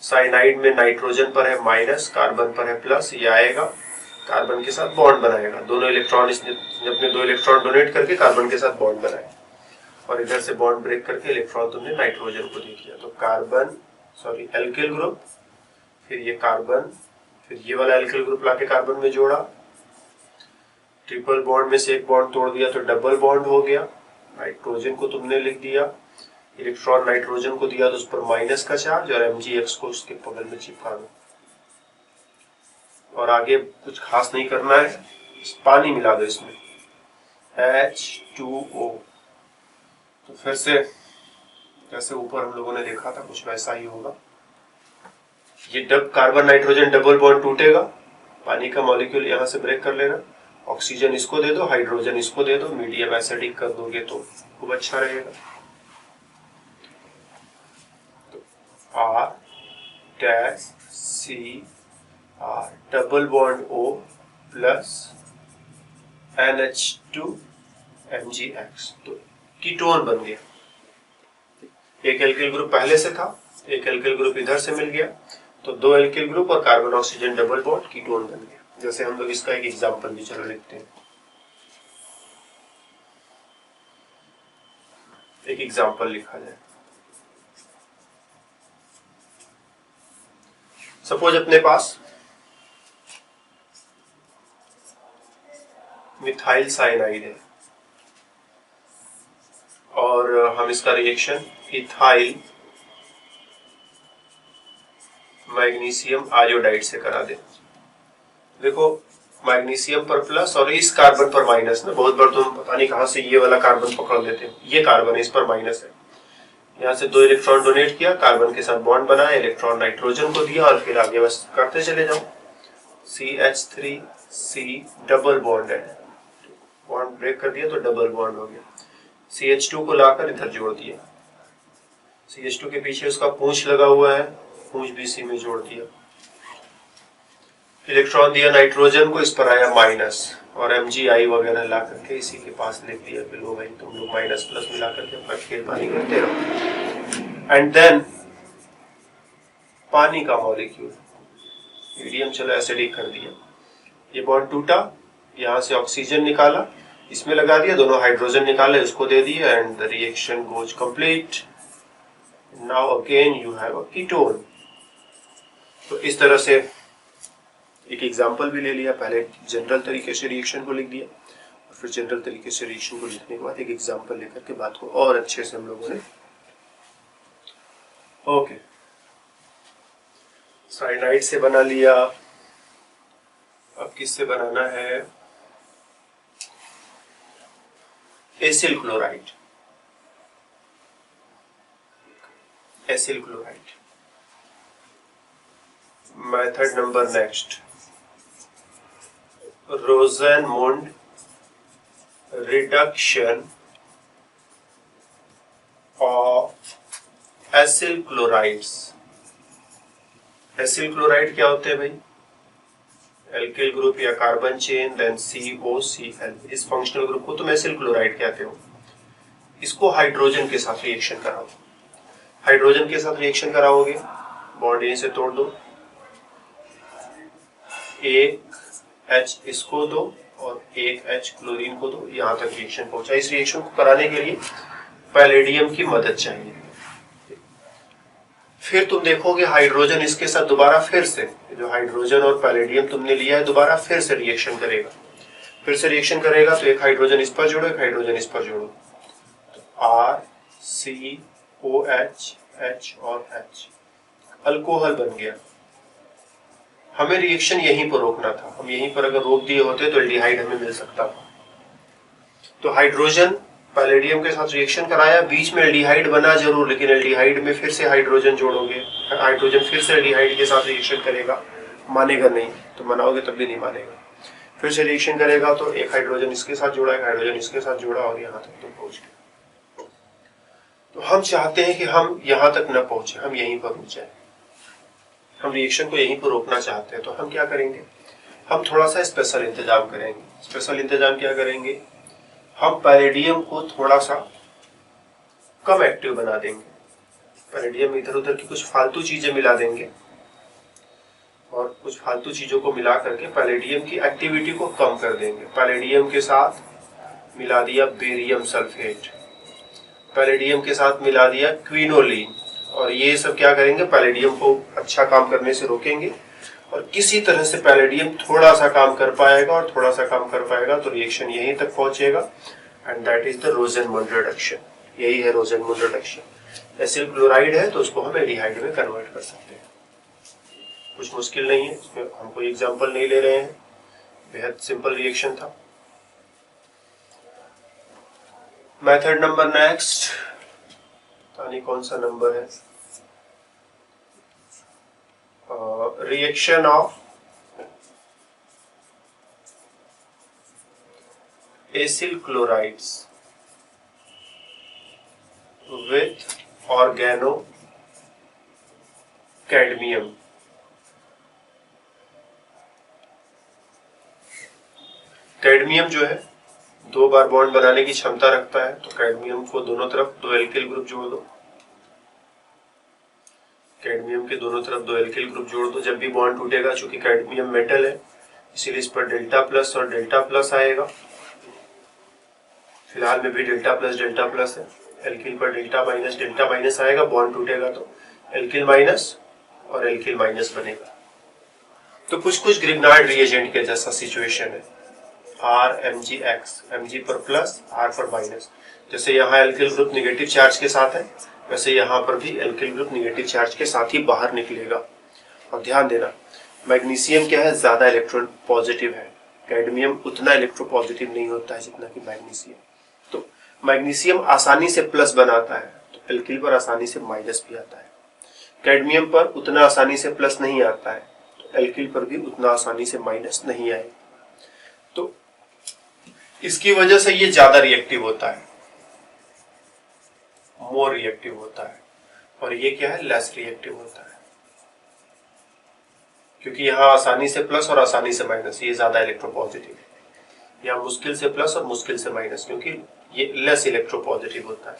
साइनाइड में नाइट्रोजन पर है माइनस, कार्बन पर है प्लस, ये आएगा कार्बन के साथ बॉन्ड बनाएगा। दोनों इलेक्ट्रॉन इसने अपने 2 इलेक्ट्रॉन डोनेट करके कार्बन के साथ बॉन्ड बनाए और इधर से बॉन्ड ब्रेक करके इलेक्ट्रॉन तुमने नाइट्रोजन को दे दिया। तो कार्बन एल्किल ग्रुप, फिर ये कार्बन, फिर ये वाला एल्किल ग्रुप लाके कार्बन में जोड़ा, ट्रिपल बॉन्ड में से एक बॉन्ड तोड़ दिया तो डबल बॉन्ड हो गया। नाइट्रोजन को तुमने लिख दिया, इलेक्ट्रॉन नाइट्रोजन को दिया तो उस पर माइनस का चार्ज और Mgx को उसके बगल में चिपका दो। और आगे कुछ खास नहीं करना है, पानी मिला दो इसमें H2O। तो फिर से जैसे ऊपर हम लोगों ने देखा था कुछ वैसा ही होगा। ये कार्बन नाइट्रोजन डबल बॉन्ड टूटेगा, पानी का मॉलिक्यूल यहां से ब्रेक कर लेना, ऑक्सीजन इसको दे दो, हाइड्रोजन इसको दे दो, मीडियम एसिडिक कर दोगे तो खूब अच्छा रहेगा। तो R dash CR double bond O plus NH2 MgX, तो कीटोन बन गया। एक एल्किल ग्रुप पहले से था, एक एल्किल ग्रुप इधर से मिल गया, तो 2 एल्किल ग्रुप और carbon oxygen double bond ketone बन गया। जैसे हम लोग इसका एक एग्जांपल भी चलो लिखते हैं। एक एग्जांपल लिखा जाए। सपोज अपने पास मिथाइल साइनाइड है और हम इसका रिएक्शन इथाइल मैग्नीशियम आयोडाइड से करा दें। देखो मैग्नीशियम पर प्लस और इस कार्बन पर माइनस ना, बहुत बार तुम पता नहीं कहां से ये वाला कार्बन पकड़ लेते हो। ये कार्बन है, इस पर माइनस है, यहाँ से 2 इलेक्ट्रॉन डोनेट किया, कार्बन के साथ बॉन्ड बनाया, इलेक्ट्रॉन नाइट्रोजन को दिया और फिर आगे बस करते चले जाओ। CH3C डबल बॉन्ड है, बॉन्ड ब्रेक कर दिया तो डबल बॉन्ड हो गया। CH2 को लाकर इधर जोड़ दिया, CH2 के पीछे उसका पूंछ लगा हुआ है, पूंछ भी इसी में जोड़ दिया। इलेक्ट्रॉन दिया नाइट्रोजन को, इस पर आया माइनस और Mgi वगैरह ला करके इसी के पास लिख दिया कि लो भाई तुम लोग माइनस प्लस मिला करके अपना खेल पानी करते रहो। एंड देन पानी का मॉलिक्यूल मीडियम चलो एसिडिक कर दिया, ये बॉन्ड टूटा, यहाँ से ऑक्सीजन निकाला, इसमें लगा दिया, दोनों हाइड्रोजन निकाले उसको दे दिया and the reaction goes complete. Now again you have a ketone. तो इस तरह से एक एग्जाम्पल भी ले लिया, पहले जनरल तरीके से रिएक्शन को लिख दिया और फिर जनरल तरीके से रिएक्शन को लिखने के बाद एक एग्जाम्पल लेकर के बात को और अच्छे से हम लोगों ने ओके साइनाइड से बना लिया। अब किससे बनाना है? Acyl chloride. Acyl chloride method number next, Rosenmund reduction of acyl chlorides. Acyl chloride क्या होते हैं भाई? एल्किल ग्रुप या कार्बन चेन, देन COCl, इस फंक्शनल ग्रुप को तुम एसिल क्लोराइड कहते हो। इसको हाइड्रोजन के साथ रिएक्शन कराओ, हाइड्रोजन के साथ रिएक्शन कराओगे, बॉन्ड यहीं से तोड़ दो, एक H इसको दो और एक H क्लोरीन को दो, यहां तक रिएक्शन पहुंचा। इस रिएक्शन को कराने के लिए पैलेडियम की मदद चाहिए। फिर तुम देखोगे हाइड्रोजन इसके साथ दोबारा फिर से, जो हाइड्रोजन और पैलेडियम तुमने लिया है दोबारा फिर से रिएक्शन करेगा। फिर से रिएक्शन करेगा तो एक हाइड्रोजन इस पर जोड़ो, एक हाइड्रोजन इस पर जोड़ो, तो RCOH H और H अल्कोहल बन गया। हमें रिएक्शन यहीं पर रोकना था, हम यहीं पर अगर रोक दिए होते तो एल्डिहाइड हमें मिल सकता था। तो हाइड्रोजन पैलेडियम के साथ रिएक्शन कराया, बीच में एल्डिहाइड बना जरूर, लेकिन एल्डिहाइड में फिर से हाइड्रोजन जोड़ोगे, हाइड्रोजन फिर से एल्डिहाइड के साथ रिएक्शन करेगा मानेगा नहीं, तो मनाओगे तब भी नहीं मानेगा। फिर से रिएक्शन करेगा तो एक हाइड्रोजन इसके साथ जोड़ा, एक हाइड्रोजन इसके साथ जोड़ा और यहाँ तक तो पहुंच गए। तो हम चाहते हैं कि हम यहाँ तक न पहुंचे, हम यहीं पर रुक जाए, हम रिएक्शन को यहीं पर रोकना चाहते हैं। तो हम क्या करेंगे, हम थोड़ा सा स्पेशल इंतजाम करेंगे। स्पेशल इंतजाम क्या करेंगे, हम पैलेडियम को थोड़ा सा कम एक्टिव बना देंगे। पैलेडियम में इधर उधर की कुछ फालतू चीजें मिला देंगे और कुछ फालतू चीजों को मिला करके पैलेडियम की एक्टिविटी को कम कर देंगे। पैलेडियम के साथ मिला दिया बेरियम सल्फेट, पैलेडियम के साथ मिला दिया क्विनोलिन, और ये सब क्या करेंगे, पैलेडियम को अच्छा काम करने से रोकेंगे। और किसी तरह से पैलेडियम थोड़ा सा काम कर पाएगा और थोड़ा सा काम कर पाएगा तो रिएक्शन यहीं तक पहुंचेगा, and that is the Rosenmund reduction. यही है रोसेनमुंड रिडक्शन। एसिल क्लोराइड है तो उसको हम एल्डिहाइड में कन्वर्ट कर सकते हैं। कुछ मुश्किल नहीं है, इसमें हम कोई एग्जाम्पल नहीं ले रहे हैं, बेहद सिंपल रिएक्शन था। मेथड नंबर नेक्स्ट, पता नहीं कौन सा नंबर है, reaction of acyl chlorides with organo cadmium. Cadmium जो है 2 बार बॉन्ड बनाने की क्षमता रखता है, तो कैडमियम को दोनों तरफ 2 एल्किल ग्रुप जोड़ दो। कैडमियम के दोनों तरफ 2 एल्किल ग्रुप जोड़ दो। जब भी बॉन्ड टूटेगा, चूंकि कैडमियम मेटल है इसीलिए इस पर डेल्टा प्लस और डेल्टा प्लस आएगा। फिलहाल में भी डेल्टा प्लस है। एल्किल पर डेल्टा माइनस आएगा। बॉन्ड टूटेगा तो एल्किल माइनस और एल्किल माइनस बनेगा। तो कुछ ग्रिग्नार्ड रिएजेंट के जैसा सिचुएशन है। RMgX, Mg पर प्लस, R पर माइनस। जैसे यहाँ एल्किल ग्रुप निगेटिव चार्ज के साथ है, वैसे यहाँ पर भी एल्किल ग्रुप निगेटिव चार्ज के साथ ही बाहर निकलेगा। और ध्यान देना, मैग्नीशियम क्या है, ज्यादा इलेक्ट्रॉन पॉजिटिव है। कैडमियम उतना इलेक्ट्रोपॉजिटिव नहीं होता है जितना कि मैग्नीशियम। तो मैग्नीशियम आसानी से प्लस बनाता है, तो एल्किल पर आसानी से माइनस भी आता है। कैडमियम पर उतना आसानी से प्लस नहीं आता है, तो एल्किल पर भी उतना आसानी से माइनस नहीं आएगा। तो इसकी वजह से ये ज्यादा रिएक्टिव होता है, मोर रिएक्टिव होता है, और ये क्या है, लेस रिएक्टिव होता है। क्योंकि यहाँ आसानी से प्लस और आसानी से माइनस, ये ज्यादा इलेक्ट्रोपॉजिटिव है। यहाँ मुश्किल से प्लस और मुश्किल से माइनस, क्योंकि ये लेस इलेक्ट्रोपॉजिटिव होता है।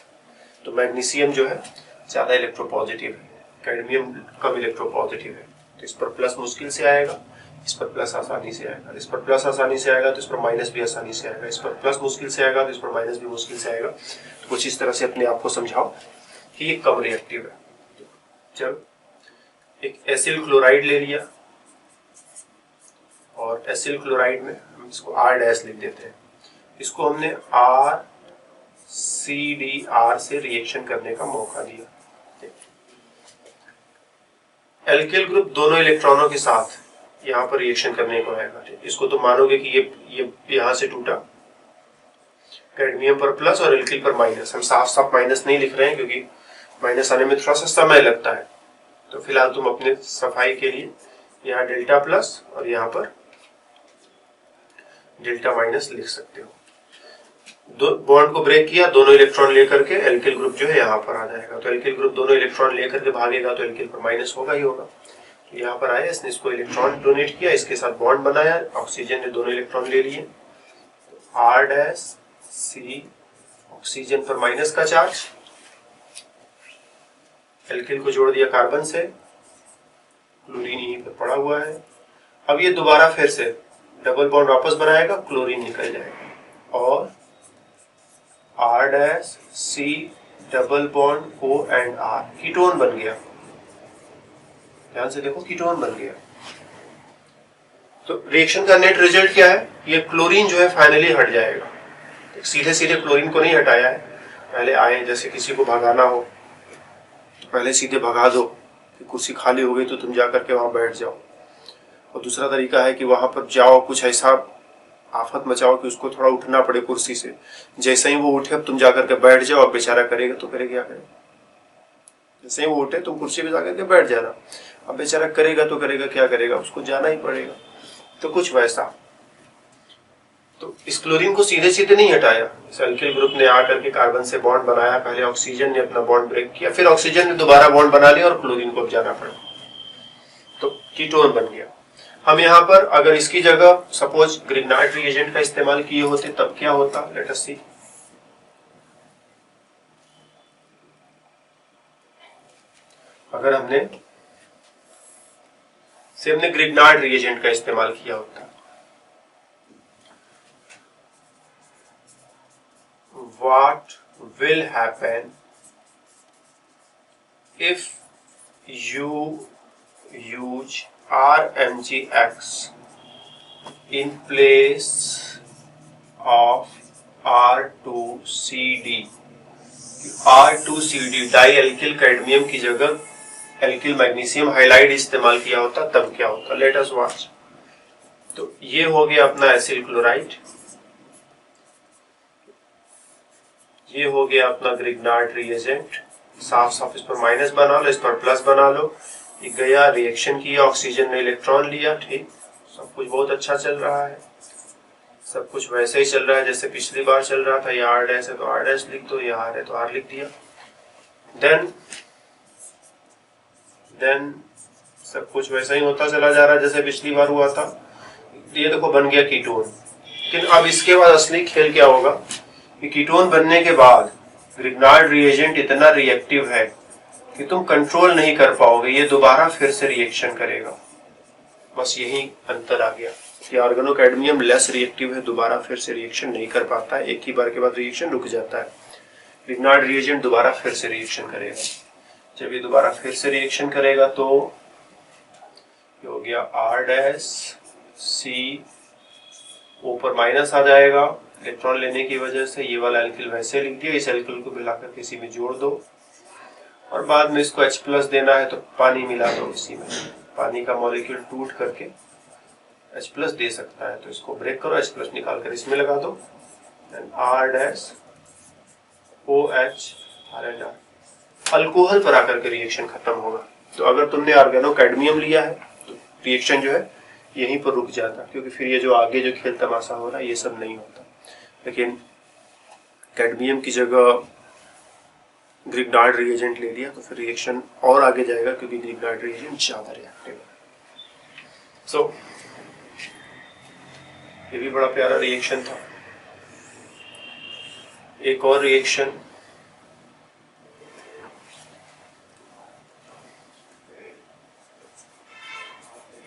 तो मैग्नीशियम जो है ज्यादा इलेक्ट्रोपॉजिटिव है, कैडमियम कम इलेक्ट्रोपॉजिटिव है। तो इस पर प्लस मुश्किल से आएगा, इस पर प्लस आसानी से आएगा। इस पर प्लस आसानी से आएगा तो इस पर माइनस भी आसानी से आएगा। इस पर प्लस मुश्किल से आएगा तो इस पर माइनस भी मुश्किल से आएगा। तो कुछ इस तरह से अपने आप को समझाओ कि ये कम रिएक्टिव है। जब एक एसिल क्लोराइड ले लिया, और एसिल क्लोराइड में हम इसको R' लिख देते हैं। इसको हमने RCdR से रिएक्शन करने का मौका दिया। एल्किल ग्रुप दोनों इलेक्ट्रॉनों के साथ यहाँ पर रिएक्शन करने को आएगा। इसको तो मानोगे कि ये यहाँ से टूटा, कैडमियम पर प्लस और एल्किल पर माइनस। हम साफ साफ माइनस नहीं लिख रहे हैं क्योंकि माइनस आने में थोड़ा सा समय लगता है। तो फिलहाल तुम अपने सफाई के लिए यहाँ डेल्टा प्लस और यहाँ पर डेल्टा माइनस लिख सकते हो। दो बॉन्ड को ब्रेक किया, दोनों इलेक्ट्रॉन लेकर के एल्किल ग्रुप जो है यहाँ पर आ जाएगा। तो एल्किल ग्रुप दोनों इलेक्ट्रॉन लेकर के भागेगा तो एल्किल पर माइनस होगा ही होगा। तो यहाँ पर आया, इसने इसको इलेक्ट्रॉन डोनेट किया, इसके साथ बॉन्ड बनाया, ऑक्सीजन ने दोनों इलेक्ट्रॉन ले लिए। R' ऑक्सीजन पर माइनस का चार्ज, एल्किल को जोड़ दिया कार्बन से, क्लोरीन यहीं पर पड़ा हुआ है। अब ये दोबारा फिर से डबल बॉन्ड वापस बनाएगा, क्लोरीन निकल जाएगा और R' double bond O and R ketone बन गया। ध्यान से देखो, कीटोन बन गया। तो रिएक्शन का नेट रिजल्ट क्या है, ये क्लोरीन जो है फाइनली हट जाएगा। सीधे सीधे क्लोरीन को नहीं हटाया है, पहले आए जैसे किसी को भगाना हो तो पहले सीधे भगा दो, कुर्सी खाली हो गई तो तुम जाकर के वहां बैठ जाओ। और दूसरा तरीका है कि वहां पर जाओ, कुछ ऐसा आफत मचाओ कि उसको थोड़ा उठना पड़े कुर्सी से। जैसे ही वो उठे अब तुम जाकर के बैठ जाओ, अब बेचारा करेगा तो करे क्या करे। जैसे ही वो उठे तुम कुर्सी पे जाकर के बैठ जाना। अब बेचारा करेगा तो करेगा, क्या करेगा, उसको जाना ही पड़ेगा। तो कुछ वैसा। तो इस क्लोरीन को सीधे सीधे नहीं हटाया, इस अल्किल ग्रुप ने आकर के कार्बन से बॉन्ड बनाया, पहले ऑक्सीजन ने अपना बॉन्ड ब्रेक किया, फिर ऑक्सीजन ने दोबारा बॉन्ड बना लिया और क्लोरीन को अब जाना पड़ा, तो कीटोन बन गया। हम यहाँ पर अगर इसकी जगह सपोज ग्रिग्नार्ड रिएजेंट का इस्तेमाल किए होते तब क्या होता, लेट अस सी। अगर हमने ग्रिग्नार्ड रिएजेंट का इस्तेमाल किया होता, what will happen if you use RMgX in place of R2CD? R2CD di alkyl cadmium की जगह एल्किल मैग्नीशियम हाइलाइड इस्तेमाल किया होता तब क्या होता, लेट अस वॉच। तो ये हो गया अपना एसिल क्लोराइड, ये हो गया अपना ग्रिग्नार्ड रिएजेंट। साफ साफ इस पर माइनस बना लो, इस पर प्लस बना लो। ये गया, रिएक्शन किया, ऑक्सीजन ने इलेक्ट्रॉन लिया, ठीक, सब कुछ बहुत अच्छा चल रहा है, सब कुछ वैसे ही चल रहा है जैसे पिछली बार चल रहा था। ये आर डैश है तो आर डैश लिख दो, ये आर है तो आर लिख दिया। देन सब कुछ वैसा ही होता चला जा रहा है जैसे पिछली बार हुआ था। ये देखो बन गया कीटोन। लेकिन अब इसके बाद असली खेल क्या होगा कि कीटोन बनने के बाद ग्रिग्नार्ड रिएजेंट इतना रिएक्टिव है कि तुम कंट्रोल नहीं कर पाओगे, ये दोबारा फिर से रिएक्शन करेगा। बस यही अंतर आ गया कि ऑर्गेनोकैडमियम लेस रिएक्टिव है, दोबारा फिर से रिएक्शन नहीं कर पाता है, एक ही बार के बाद रिएक्शन रुक जाता है। ग्रिग्नार्ड रिएजेंट दोबारा फिर से रिएक्शन करेगा। जब ये दोबारा फिर से रिएक्शन करेगा तो ये हो गया आर डैश सी, ऊपर माइनस आ जाएगा इलेक्ट्रॉन लेने की वजह से। ये वाला एल्किल वैसे लिख दिया, इस एल्किल को मिलाकर किसी में जोड़ दो और बाद में इसको H प्लस देना है तो पानी मिला दो इसी में। पानी का मॉलिक्यूल टूट करके H प्लस दे सकता है, तो इसको ब्रेक करो, H प्लस निकाल कर इसमें लगा दो, R dash OH RNR, alcohol पर आकर के रिएक्शन खत्म होगा। तो अगर तुमने ऑर्गेनोकैडमियम लिया है तो रिएक्शन जो है यहीं पर रुक जाता, क्योंकि फिर ये जो आगे जो खेल तमाशा हो रहा है ये सब नहीं होता। लेकिन कैडमियम की जगह ग्रिग्नार्ड रिएजेंट ले लिया तो फिर रिएक्शन और आगे जाएगा, क्योंकि ग्रिग्नार्ड रिएजेंट ज्यादा रिएक्टिव है। सो ये भी बड़ा प्यारा रिएक्शन था। एक और reaction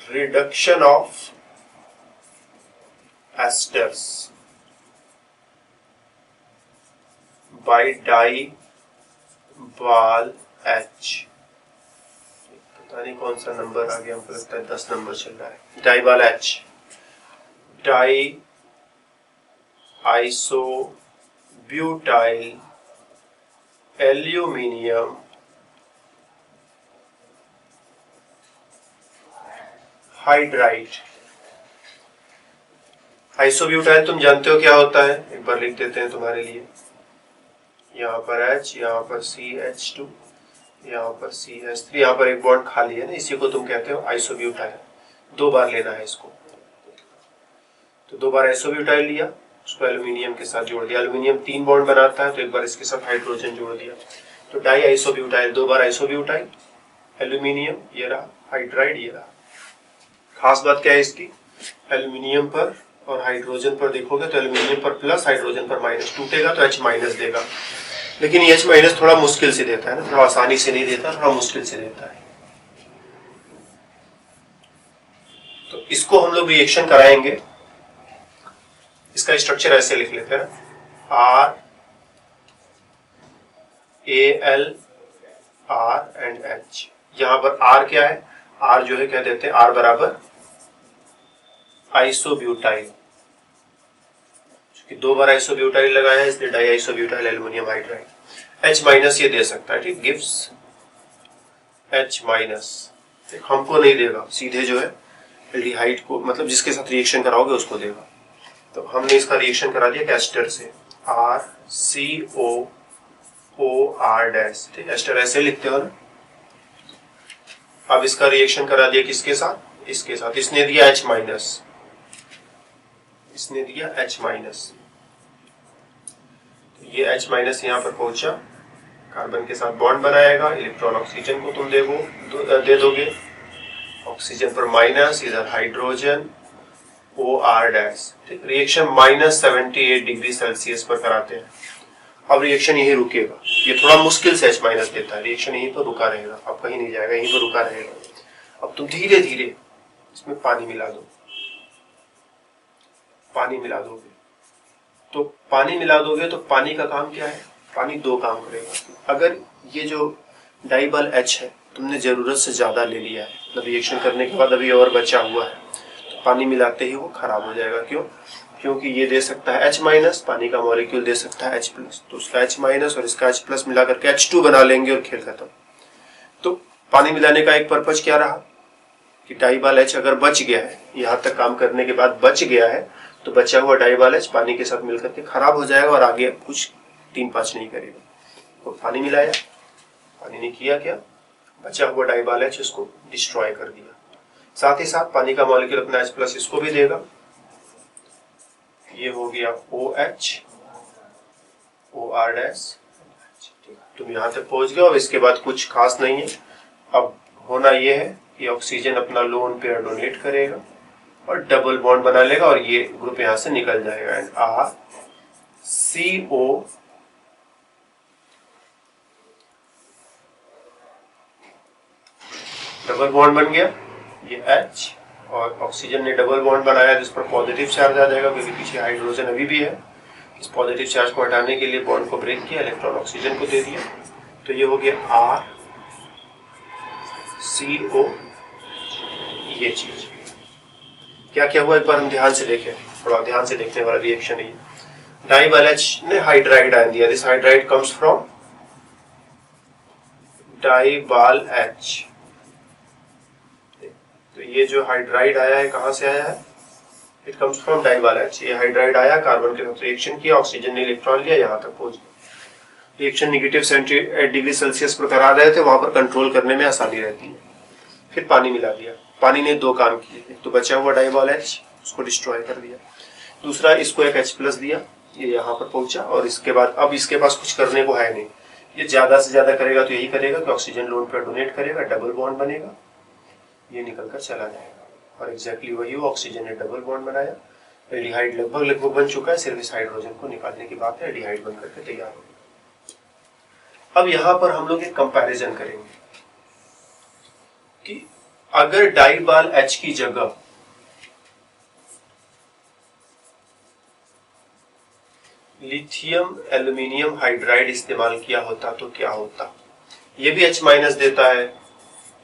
reduction of esters by di-bal H। पता नहीं कौन सा नंबर आ गया, हमको लगता है 10 नंबर चल रहा है। डाइबाल H, die isobutyl aluminium hydride. Isobutyl तुम जानते हो क्या होता है, एक बार लिख देते हैं तुम्हारे लिए। यहाँ पर H, यहाँ पर CH2, यहाँ पर CH3, यहाँ पर एक बॉन्ड खाली है ना, इसी को तुम कहते हो आइसोब्यूटाइल। 2 बार लेना है इसको, तो 2 बार आइसोब्यूटाइल लिया, उसको एल्यूमिनियम के साथ जोड़ दिया। एल्यूमिनियम 3 बॉन्ड बनाता है तो एक बार इसके साथ हाइड्रोजन जोड़ दिया, तो डाई आइसोब्यूटाइल। 2 बार आइसोब्यूटाइल, एल्यूमिनियम ये रहा, हाइड्राइड ये रहा। खास बात क्या है इसकी, एल्यूमिनियम पर और हाइड्रोजन पर देखोगे तो एल्यूमिनियम पर प्लस, हाइड्रोजन पर माइनस, टूटेगा तो H माइनस देगा। लेकिन ये H माइनस थोड़ा मुश्किल से देता है ना, थोड़ा आसानी से नहीं देता, थोड़ा मुश्किल से देता है। तो इसको हम लोग रिएक्शन कराएंगे। इसका स्ट्रक्चर ऐसे लिख लेते हैं, R AL R and H। यहाँ पर R क्या है, R जो है क्या देते हैं, R बराबर आइसोब्यूटाइल, क्योंकि 2 बार आइसोब्यूटाइल लगाया है इसलिए die isobutyl aluminium hydride. H minus ये दे सकता है, ठीक, गिव्स H माइनस। हमको नहीं देगा, सीधे जो है एल्डिहाइड को, मतलब जिसके साथ रिएक्शन कराओगे उसको देगा। तो हमने इसका रिएक्शन करा दिया एस्टर से, RCOOR डैश, ठीक, एस्टर ऐसे लिखते हो ना, अब इसका रिएक्शन करा दिया किसके साथ, इसके साथ। इसने दिया H माइनस, इसने दिया H माइनस, ये H माइनस यहाँ पर पहुंचा, कार्बन के साथ बॉन्ड बनाएगा, इलेक्ट्रॉन ऑक्सीजन को तुम दे दोगे, ऑक्सीजन पर माइनस, इधर हाइड्रोजन OR डैश। ठीक, रिएक्शन -78 डिग्री सेल्सियस पर कराते हैं। अब रिएक्शन यही रुकेगा, ये थोड़ा मुश्किल से H माइनस देता है, रिएक्शन यहीं पर रुका रहेगा, अब कहीं नहीं जाएगा, यहीं पर रुका रहेगा। अब तुम धीरे धीरे इसमें पानी मिला दो, पानी मिला दोगे तो पानी मिला दोगे तो पानी का काम क्या है, पानी दो काम करेगा। अगर ये जो डाइबल H है तुमने जरूरत से ज्यादा ले लिया है, मतलब रिएक्शन करने के बाद अभी और बचा हुआ है, तो पानी मिलाते ही वो खराब हो जाएगा। क्यों? क्योंकि ये दे सकता है H माइनस, पानी का मॉलिक्यूल दे सकता है H प्लस, तो उसका H माइनस और इसका H प्लस मिला करके H2 बना लेंगे और खेल खत्म। तो पानी मिलाने का एक पर्पज क्या रहा कि डाइबाल H अगर बच गया है, यहाँ तक काम करने के बाद बच गया है, तो बचा हुआ डाइबाल H पानी के साथ मिलकर के खराब हो जाएगा और आगे कुछ 3-5 नहीं करेगा। तो पानी मिलाया, पानी ने किया क्या, बचा हुआ डाइबाल H उसको डिस्ट्रॉय कर दिया। साथ ही साथ पानी का मॉलिक्यूल अपना H प्लस इसको भी देगा, ये हो गया OH OR डैश। तुम यहाँ तक पहुंच गए। अब इसके बाद कुछ खास नहीं है, अब होना ये है कि ऑक्सीजन अपना लोन पेयर डोनेट करेगा और डबल बॉन्ड बना लेगा और ये ग्रुप यहाँ से निकल जाएगा एंड CO डबल बॉन्ड बन गया, ये H और ऑक्सीजन ने डबल बॉन्ड बनाया जिस पर पॉजिटिव चार्ज आ जाएगा क्योंकि पीछे हाइड्रोजन अभी भी है। इस पॉजिटिव चार्ज को हटाने के लिए बॉन्ड को ब्रेक किया, इलेक्ट्रॉन ऑक्सीजन को दे दिया, तो ये हो गया RCO। ये चीज क्या क्या हुआ एक बार हम ध्यान से देखें, थोड़ा ध्यान से देखने वाला रिएक्शन है। डाइबाल H ने हाइड्राइड आयन दिया, this hydride comes from डाइबाल H। तो ये जो हाइड्राइड आया है कहां से आया है, इट कम्स फ्रॉम डाइबाल H। ये हाइड्राइड आया, कार्बन के साथ रिएक्शन किया, ऑक्सीजन ने इलेक्ट्रॉन लिया, यहाँ तक पहुंच गया। रिएक्शन -78 डिग्री सेल्सियस पर करा रहे थे, वहां पर कंट्रोल करने में आसानी रहती है। फिर पानी मिला दिया, पानी ने दो काम किए, एक तो बचा हुआ डाइबाल H उसको डिस्ट्रॉय कर दिया, दूसरा इसको एक H प्लस दिया, ये यहाँ पर पहुंचा और इसके बाद अब इसके पास कुछ करने को है नहीं, ये ज्यादा से ज्यादा करेगा तो यही करेगा कि ऑक्सीजन लोन पर डोनेट करेगा, डबल बॉन्ड बनेगा, ये निकलकर चला जाएगा और एग्जैक्टली वही वो ऑक्सीजन ने डबल बॉन्ड बनाया, एल्डिहाइड लगभग बन चुका है, सिर्फ इस हाइड्रोजन को निकालने की बात है, एल्डिहाइड बनकर के तैयार हो गया। अब यहाँ पर हम लोग एक कंपैरिजन करेंगे कि अगर डाइबाल H की जगह लिथियम एल्यूमिनियम हाइड्राइड इस्तेमाल किया होता तो क्या होता। ये भी H माइनस देता है,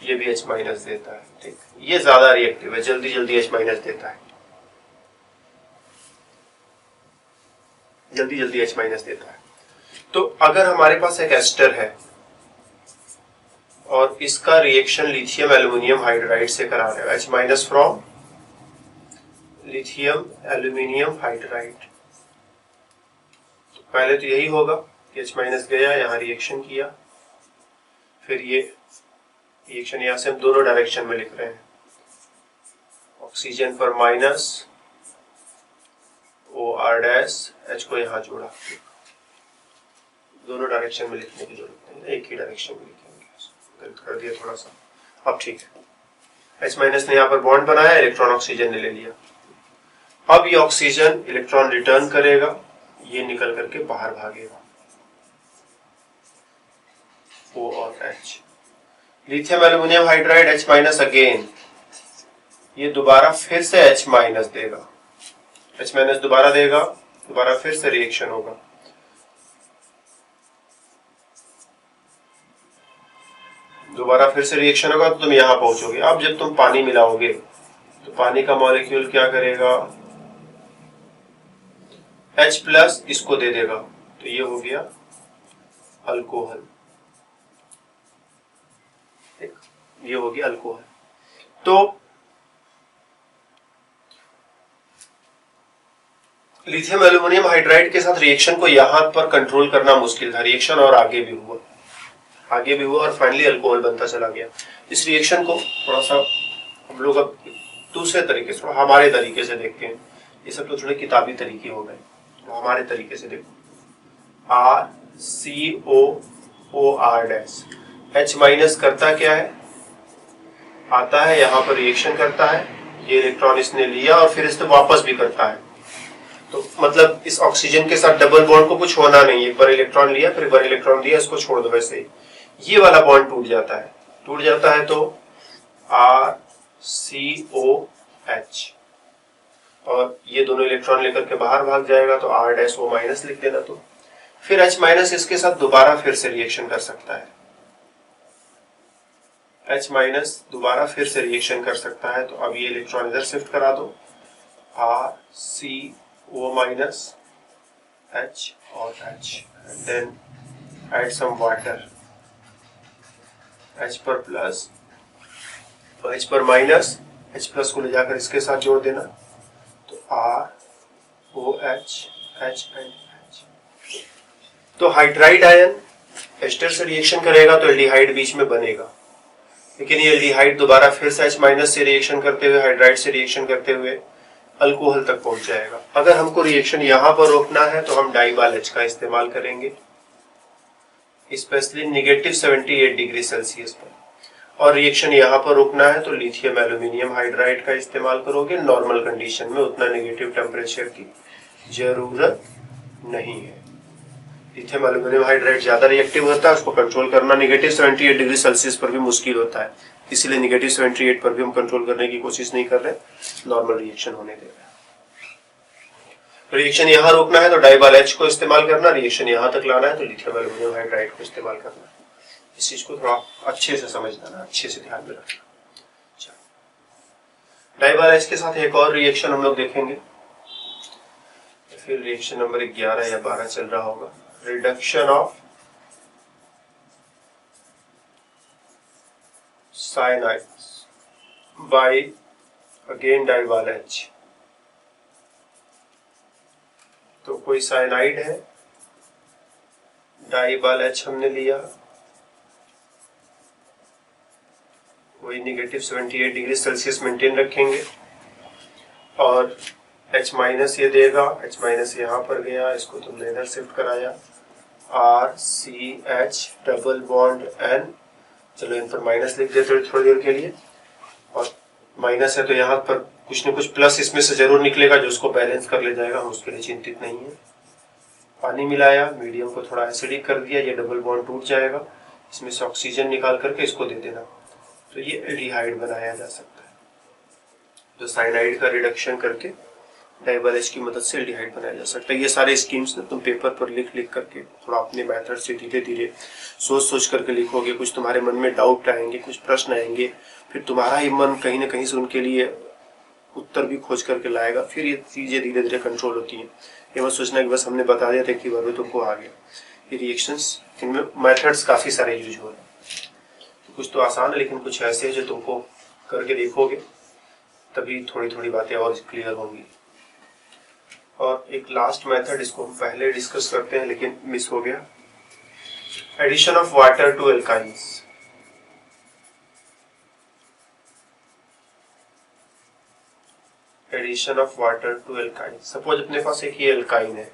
ये भी H माइनस देता है, ठीक, ये ज्यादा रिएक्टिव है, जल्दी जल्दी H माइनस देता है, जल्दी जल्दी H माइनस देता है। तो अगर हमारे पास एक एस्टर है और इसका रिएक्शन लिथियम एल्यूमिनियम हाइड्राइड से करा रहे हो, H minus from lithium aluminium hydride, तो पहले तो यही होगा कि H माइनस गया, यहाँ रिएक्शन किया, फिर ये रिएक्शन यहाँ से हम दोनों डायरेक्शन में लिख रहे हैं, ऑक्सीजन पर माइनस OR डैश, H को यहाँ जोड़ा, दोनों डायरेक्शन में लिखने की जरूरत नहीं, एक ही डायरेक्शन में लिखेंगे, गलत कर दिया थोड़ा सा, अब ठीक है। H माइनस ने यहाँ पर बॉन्ड बनाया, इलेक्ट्रॉन ऑक्सीजन ने ले लिया, अब ये ऑक्सीजन इलेक्ट्रॉन रिटर्न करेगा, ये निकल करके बाहर भागेगा, O और H। Lithium aluminium hydride H minus again, ये दोबारा फिर से H माइनस देगा, H माइनस दोबारा देगा, दोबारा फिर से रिएक्शन होगा, दोबारा फिर से रिएक्शन होगा, तो तुम यहां पहुंचोगे। अब जब तुम पानी मिलाओगे तो पानी का मॉलिक्यूल क्या करेगा, H प्लस इसको दे देगा, तो ये हो गया अल्कोहल, ये हो गया अल्कोहल। तो लिथियम एल्यूमिनियम हाइड्राइड के साथ रिएक्शन को यहां पर कंट्रोल करना मुश्किल था, रिएक्शन और आगे भी हुआ, आगे भी हुआ और फाइनली अल्कोहल बनता चला गया। इस रिएक्शन को थोड़ा सा हम लोग अब दूसरे तरीके से, हमारे तरीके से देखते हैं। ये सब तो थोड़े किताबी तरीके हो गए, तो हमारे तरीके से देखो। RCOOR H माइनस करता क्या है, आता है यहाँ पर रिएक्शन करता है, ये इलेक्ट्रॉन इसने लिया और फिर इसने वापस भी करता है। तो मतलब इस ऑक्सीजन के साथ डबल बॉन्ड को कुछ होना नहीं है, एक बार इलेक्ट्रॉन लिया फिर एक बार इलेक्ट्रॉन दिया, इसको छोड़ दो वैसे ही, ये वाला बॉन्ड टूट जाता है। टूट जाता है तो RCOH, और ये दोनों इलेक्ट्रॉन लेकर के बाहर भाग जाएगा तो R-O माइनस लिख देना। तो फिर H माइनस इसके साथ दोबारा फिर से रिएक्शन कर सकता है, H माइनस दोबारा फिर से रिएक्शन कर सकता है। तो अब ये इलेक्ट्रॉन इधर शिफ्ट करा दो, RCO माइनस H और H, then add some water, H पर प्लस, H पर माइनस, H प्लस को ले जाकर इसके साथ जोड़ देना, तो ROH H एंड H। तो हाइड्राइड आयन एस्टर से रिएक्शन करेगा तो एल्डिहाइड बीच में बनेगा, लेकिन ये एल्डिहाइड दोबारा फिर से H माइनस से रिएक्शन करते हुए, हाइड्राइड से रिएक्शन करते हुए अल्कोहल तक पहुंच जाएगा। अगर हमको रिएक्शन यहां पर रोकना है तो हम डाइबाल H का इस्तेमाल करेंगे, स्पेशली नेगेटिव 78 डिग्री सेल्सियस पर। और रिएक्शन यहाँ पर रोकना है तो लिथियम एल्यूमिनियम हाइड्राइड का इस्तेमाल करोगे। नॉर्मल कंडीशन में उतना नेगेटिव टेम्परेचर की जरूरत नहीं है। लिथियम एल्यूमिनियम हाइड्राइड ज्यादा रिएक्टिव होता है, उसको कंट्रोल करना नेगेटिव 78 डिग्री सेल्सियस पर भी मुश्किल होता है, इसीलिए नेगेटिव 78 पर भी हम कंट्रोल करने की कोशिश नहीं कर रहे, नॉर्मल रिएक्शन होने दे रहे हैं। रिएक्शन यहाँ रोकना है तो डाइबाल H को इस्तेमाल करना, रिएक्शन यहाँ तक लाना है तो लिथियम एल्यूमिनियम हाइड्राइड को इस्तेमाल करना। इस चीज को थोड़ा अच्छे से समझना ना, अच्छे से ध्यान में रखना। डाइबाल H के साथ एक और रिएक्शन हम लोग देखेंगे, फिर रिएक्शन नंबर 11 या 12 चल रहा होगा, reduction of cyanides by again DIBAL H। तो कोई साइनाइड है, डाइबाल H हमने लिया, वही नेगेटिव 78 डिग्री सेल्सियस मेंटेन रखेंगे, और H माइनस ये देगा, H माइनस यहाँ पर गया, इसको तुमने इधर शिफ्ट कराया, RCH डबल बॉन्ड N, चलो इन पर माइनस लिख देते थोड़ी देर के लिए, और माइनस है तो यहाँ पर कुछ न कुछ प्लस इसमें से जरूर निकलेगा जो उसको बैलेंस कर ले जाएगा, हम उसके लिए चिंतित नहीं है। पानी मिलाया, मीडियम को थोड़ा एसिडिक कर दिया, ये डबल बॉन्ड टूट जाएगा, इसमें से ऑक्सीजन निकाल करके इसको दे देना, तो ये एल्डिहाइड बनाया जा सकता है। जो साइनाइड का रिडक्शन करके डाइबाल H की मदद से एल्डिहाइड बनाया जा सकता है। ये सारे स्कीम्स ना तुम पेपर पर लिख करके थोड़ा अपने मेथड से धीरे धीरे सोच करके लिखोगे, कुछ तुम्हारे मन में डाउट आएंगे, कुछ प्रश्न आएंगे, फिर तुम्हारा ही मन कहीं ना कहीं से उनके लिए उत्तर भी खोज करके लाएगा, फिर ये चीजें धीरे धीरे कंट्रोल होती है। ये मत सोचना कि बस हमने बता दिया था कि बार तुमको आ गया। ये रिएक्शंस, इनमें मेथड्स काफी सारे यूज हो रहे हैं, कुछ तो आसान है लेकिन कुछ ऐसे जो तुमको करके देखोगे तभी थोड़ी थोड़ी बातें और क्लियर होंगी। और एक लास्ट मेथड, इसको हम पहले डिस्कस करते हैं लेकिन मिस हो गया, addition of water to alkynes. Addition of water to alkyne. Suppose अपने पास एक ये एल्काइन है,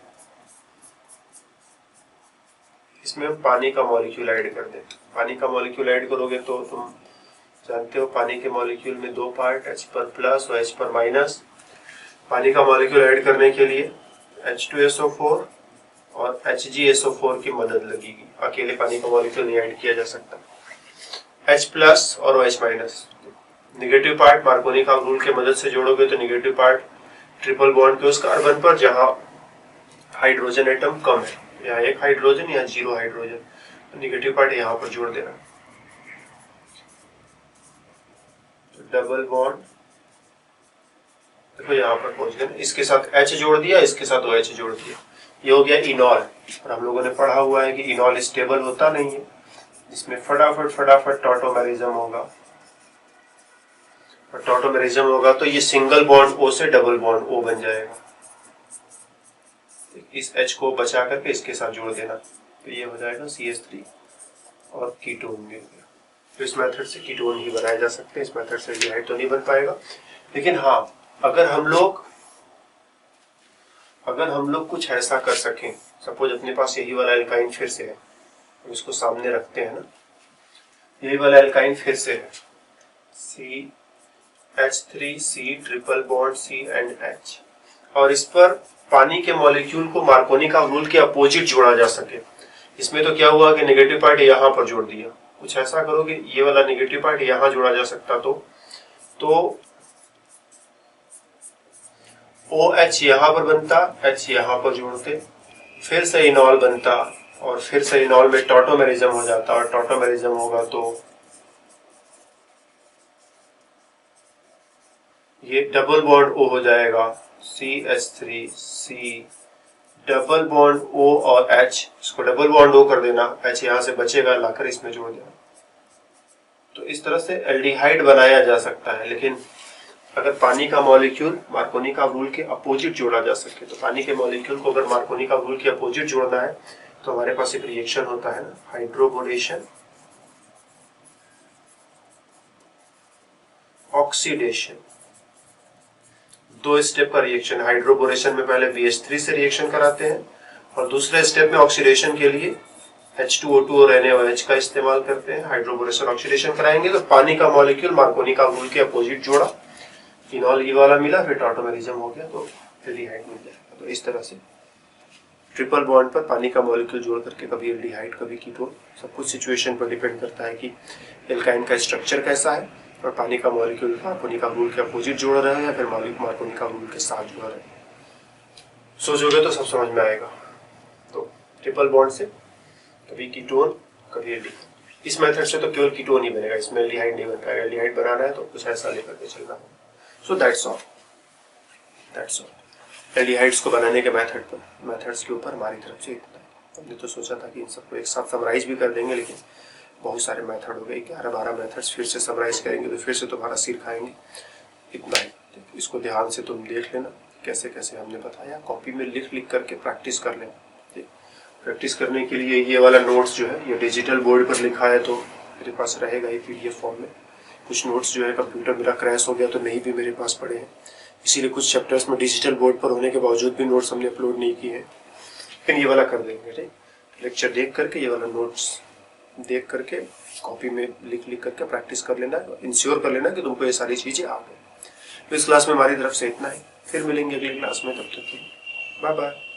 इसमें हम पानी का मॉलिक्यूल ऐड कर दें। पानी का मॉलिक्यूल ऐड करोगे तो तुम जानते हो पानी के मॉलिक्यूल में दो पार्ट, H पर प्लस और H पर माइनस। पानी का मॉलिक्यूल ऐड करने के लिए H2SO4 और HgSO4 की मदद लगेगी, अकेले पानी का मॉलिक्यूल नहीं ऐड किया जा सकता। H प्लस और OH minus, negative part Markovnikov का रूल के मदद से जोड़ोगे तो नेगेटिव पार्ट ट्रिपल बॉन्ड के उस कार्बन पर जहां हाइड्रोजन एटम कम है, यहाँ एक हाइड्रोजन या 0 हाइड्रोजन, तो नेगेटिव पार्ट यहाँ पर जोड़ देना। तो डबल बॉन्ड देखो यहाँ पर पहुंच गए, इसके साथ H जोड़ दिया, इसके साथ OH जोड़ दिया, ये हो गया इनॉल। और हम लोगों ने पढ़ा हुआ है कि इनॉल स्टेबल होता नहीं है, इसमें फटाफट टॉटोमेरिज्म होगा, और टॉटोमेरिज्म होगा तो ये सिंगल बॉन्ड O से डबल बॉन्ड O बन जाएगा। इस H को बचा करके इसके साथ जोड़ देना, तो ये हो जाएगा CH3 और कीटोन भी हो गया। तो इस मेथड से कीटोन ही बनाए जा सकते हैं, इस मेथड से एल्डिहाइड तो नहीं बन पाएगा। लेकिन हाँ, अगर हम लोग कुछ ऐसा कर सकें, सपोज अपने पास यही वाला एल्काइन फिर से है, हम इसको सामने रखते हैं ना, यही वाला एल्काइन फिर से है, CH3C triple bond C and H, और इस पर पानी के मॉलिक्यूल को मार्कोनी का रूल के अपोजिट जोड़ा जा सके। इसमें तो क्या हुआ कि नेगेटिव पार्ट यहाँ पर जोड़ दिया, कुछ ऐसा करो कि ये वाला नेगेटिव पार्ट यहाँ जोड़ा जा सकता, तो OH यहाँ पर बनता, H यहाँ पर जोड़ते, फिर से इनॉल बनता, और फिर से इनॉल में टॉटोमेरिज्म हो जाता, और टॉटोमेरिज्म होगा तो ये डबल बॉन्ड O हो जाएगा, CH3C डबल बॉन्ड O और H, इसको डबल बॉन्ड O कर देना, H यहाँ से बचेगा, लाकर इसमें जोड़ देना। तो इस तरह से एल्डिहाइड बनाया जा सकता है। लेकिन अगर पानी का मॉलिक्यूल मार्कोनी का रूल के अपोजिट जोड़ा जा सके, तो पानी के मॉलिक्यूल को अगर मार्कोनी का रूल के अपोजिट जोड़ना है तो हमारे पास एक रिएक्शन होता है ना, हाइड्रोबोरेशन ऑक्सीडेशन, 2 स्टेप का रिएक्शन। हाइड्रोबोरेशन में पहले BH3 से रिएक्शन कराते हैं, और दूसरे स्टेप में ऑक्सीडेशन के लिए H2O2 और NaOH का इस्तेमाल करते हैं। हाइड्रोबोरेशन ऑक्सीडेशन कराएंगे तो पानी का मॉलिक्यूल मार्कोनी का रूल के अपोजिट जोड़ा, इनॉल ये वाला मिला, फिर टॉटोमेरिज्म हो गया, तो एल्डिहाइड मिल जाएगा। तो इस तरह से ट्रिपल बॉन्ड पर पानी का मॉलिक्यूल जोड़ करके कभी एल्डिहाइड कभी कीटोन, सब कुछ सिचुएशन पर डिपेंड करता है कि एल्काइन का स्ट्रक्चर कैसा है, और पानी का मॉलिक्यूल मार्कोनी का रूल के अपोजिट जोड़ रहे हैं या फिर मार्कोनी का रूल के साथ जोड़ रहे हैं। सोचोगे तो सब समझ में आएगा। तो ट्रिपल बॉन्ड से कभी कीटोन कभी एल्डिहाइड, इस मेथड से तो केवल कीटोन ही बनेगा, इसमें एल्डिहाइड नहीं बन पाएगा। एल्डिहाइड बनाना है तो कुछ ऐसा लेकर के चलना होगा। So that's all. एल्डिहाइड्स को बनाने के मेथड्स के ऊपर हमारी तरफ से इतना है। हमने तो सोचा था कि इन सबको एक साथ समराइज भी कर देंगे, लेकिन बहुत सारे मेथड हो गए, 11-12 मेथड्स फिर से समराइज करेंगे तो फिर से तुम्हारा सिर खाएंगे। इतना ही, इसको ध्यान से तुम देख लेना कैसे कैसे हमने बताया, कॉपी में लिख करके प्रैक्टिस कर लेना। प्रैक्टिस करने के लिए ये वाला नोट्स जो है ये डिजिटल बोर्ड पर लिखा है, तो मेरे पास रहेगा ही PDF फॉर्म में। कुछ नोट्स जो है कंप्यूटर मेरा क्रैश हो गया तो नहीं भी मेरे पास पड़े हैं, इसीलिए कुछ चैप्टर्स में डिजिटल बोर्ड पर होने के बावजूद भी नोट्स हमने अपलोड नहीं किए हैं। लेकिन ये वाला कर देंगे, ठीक, लेक्चर देख करके ये वाला नोट्स देख करके कॉपी में लिख करके प्रैक्टिस कर लेना, इंश्योर कर लेना कि तुमको ये सारी चीजें आ गई। तो इस क्लास में हमारी तरफ से इतना ही, फिर मिलेंगे अगली क्लास में, तब तक बाय बाय।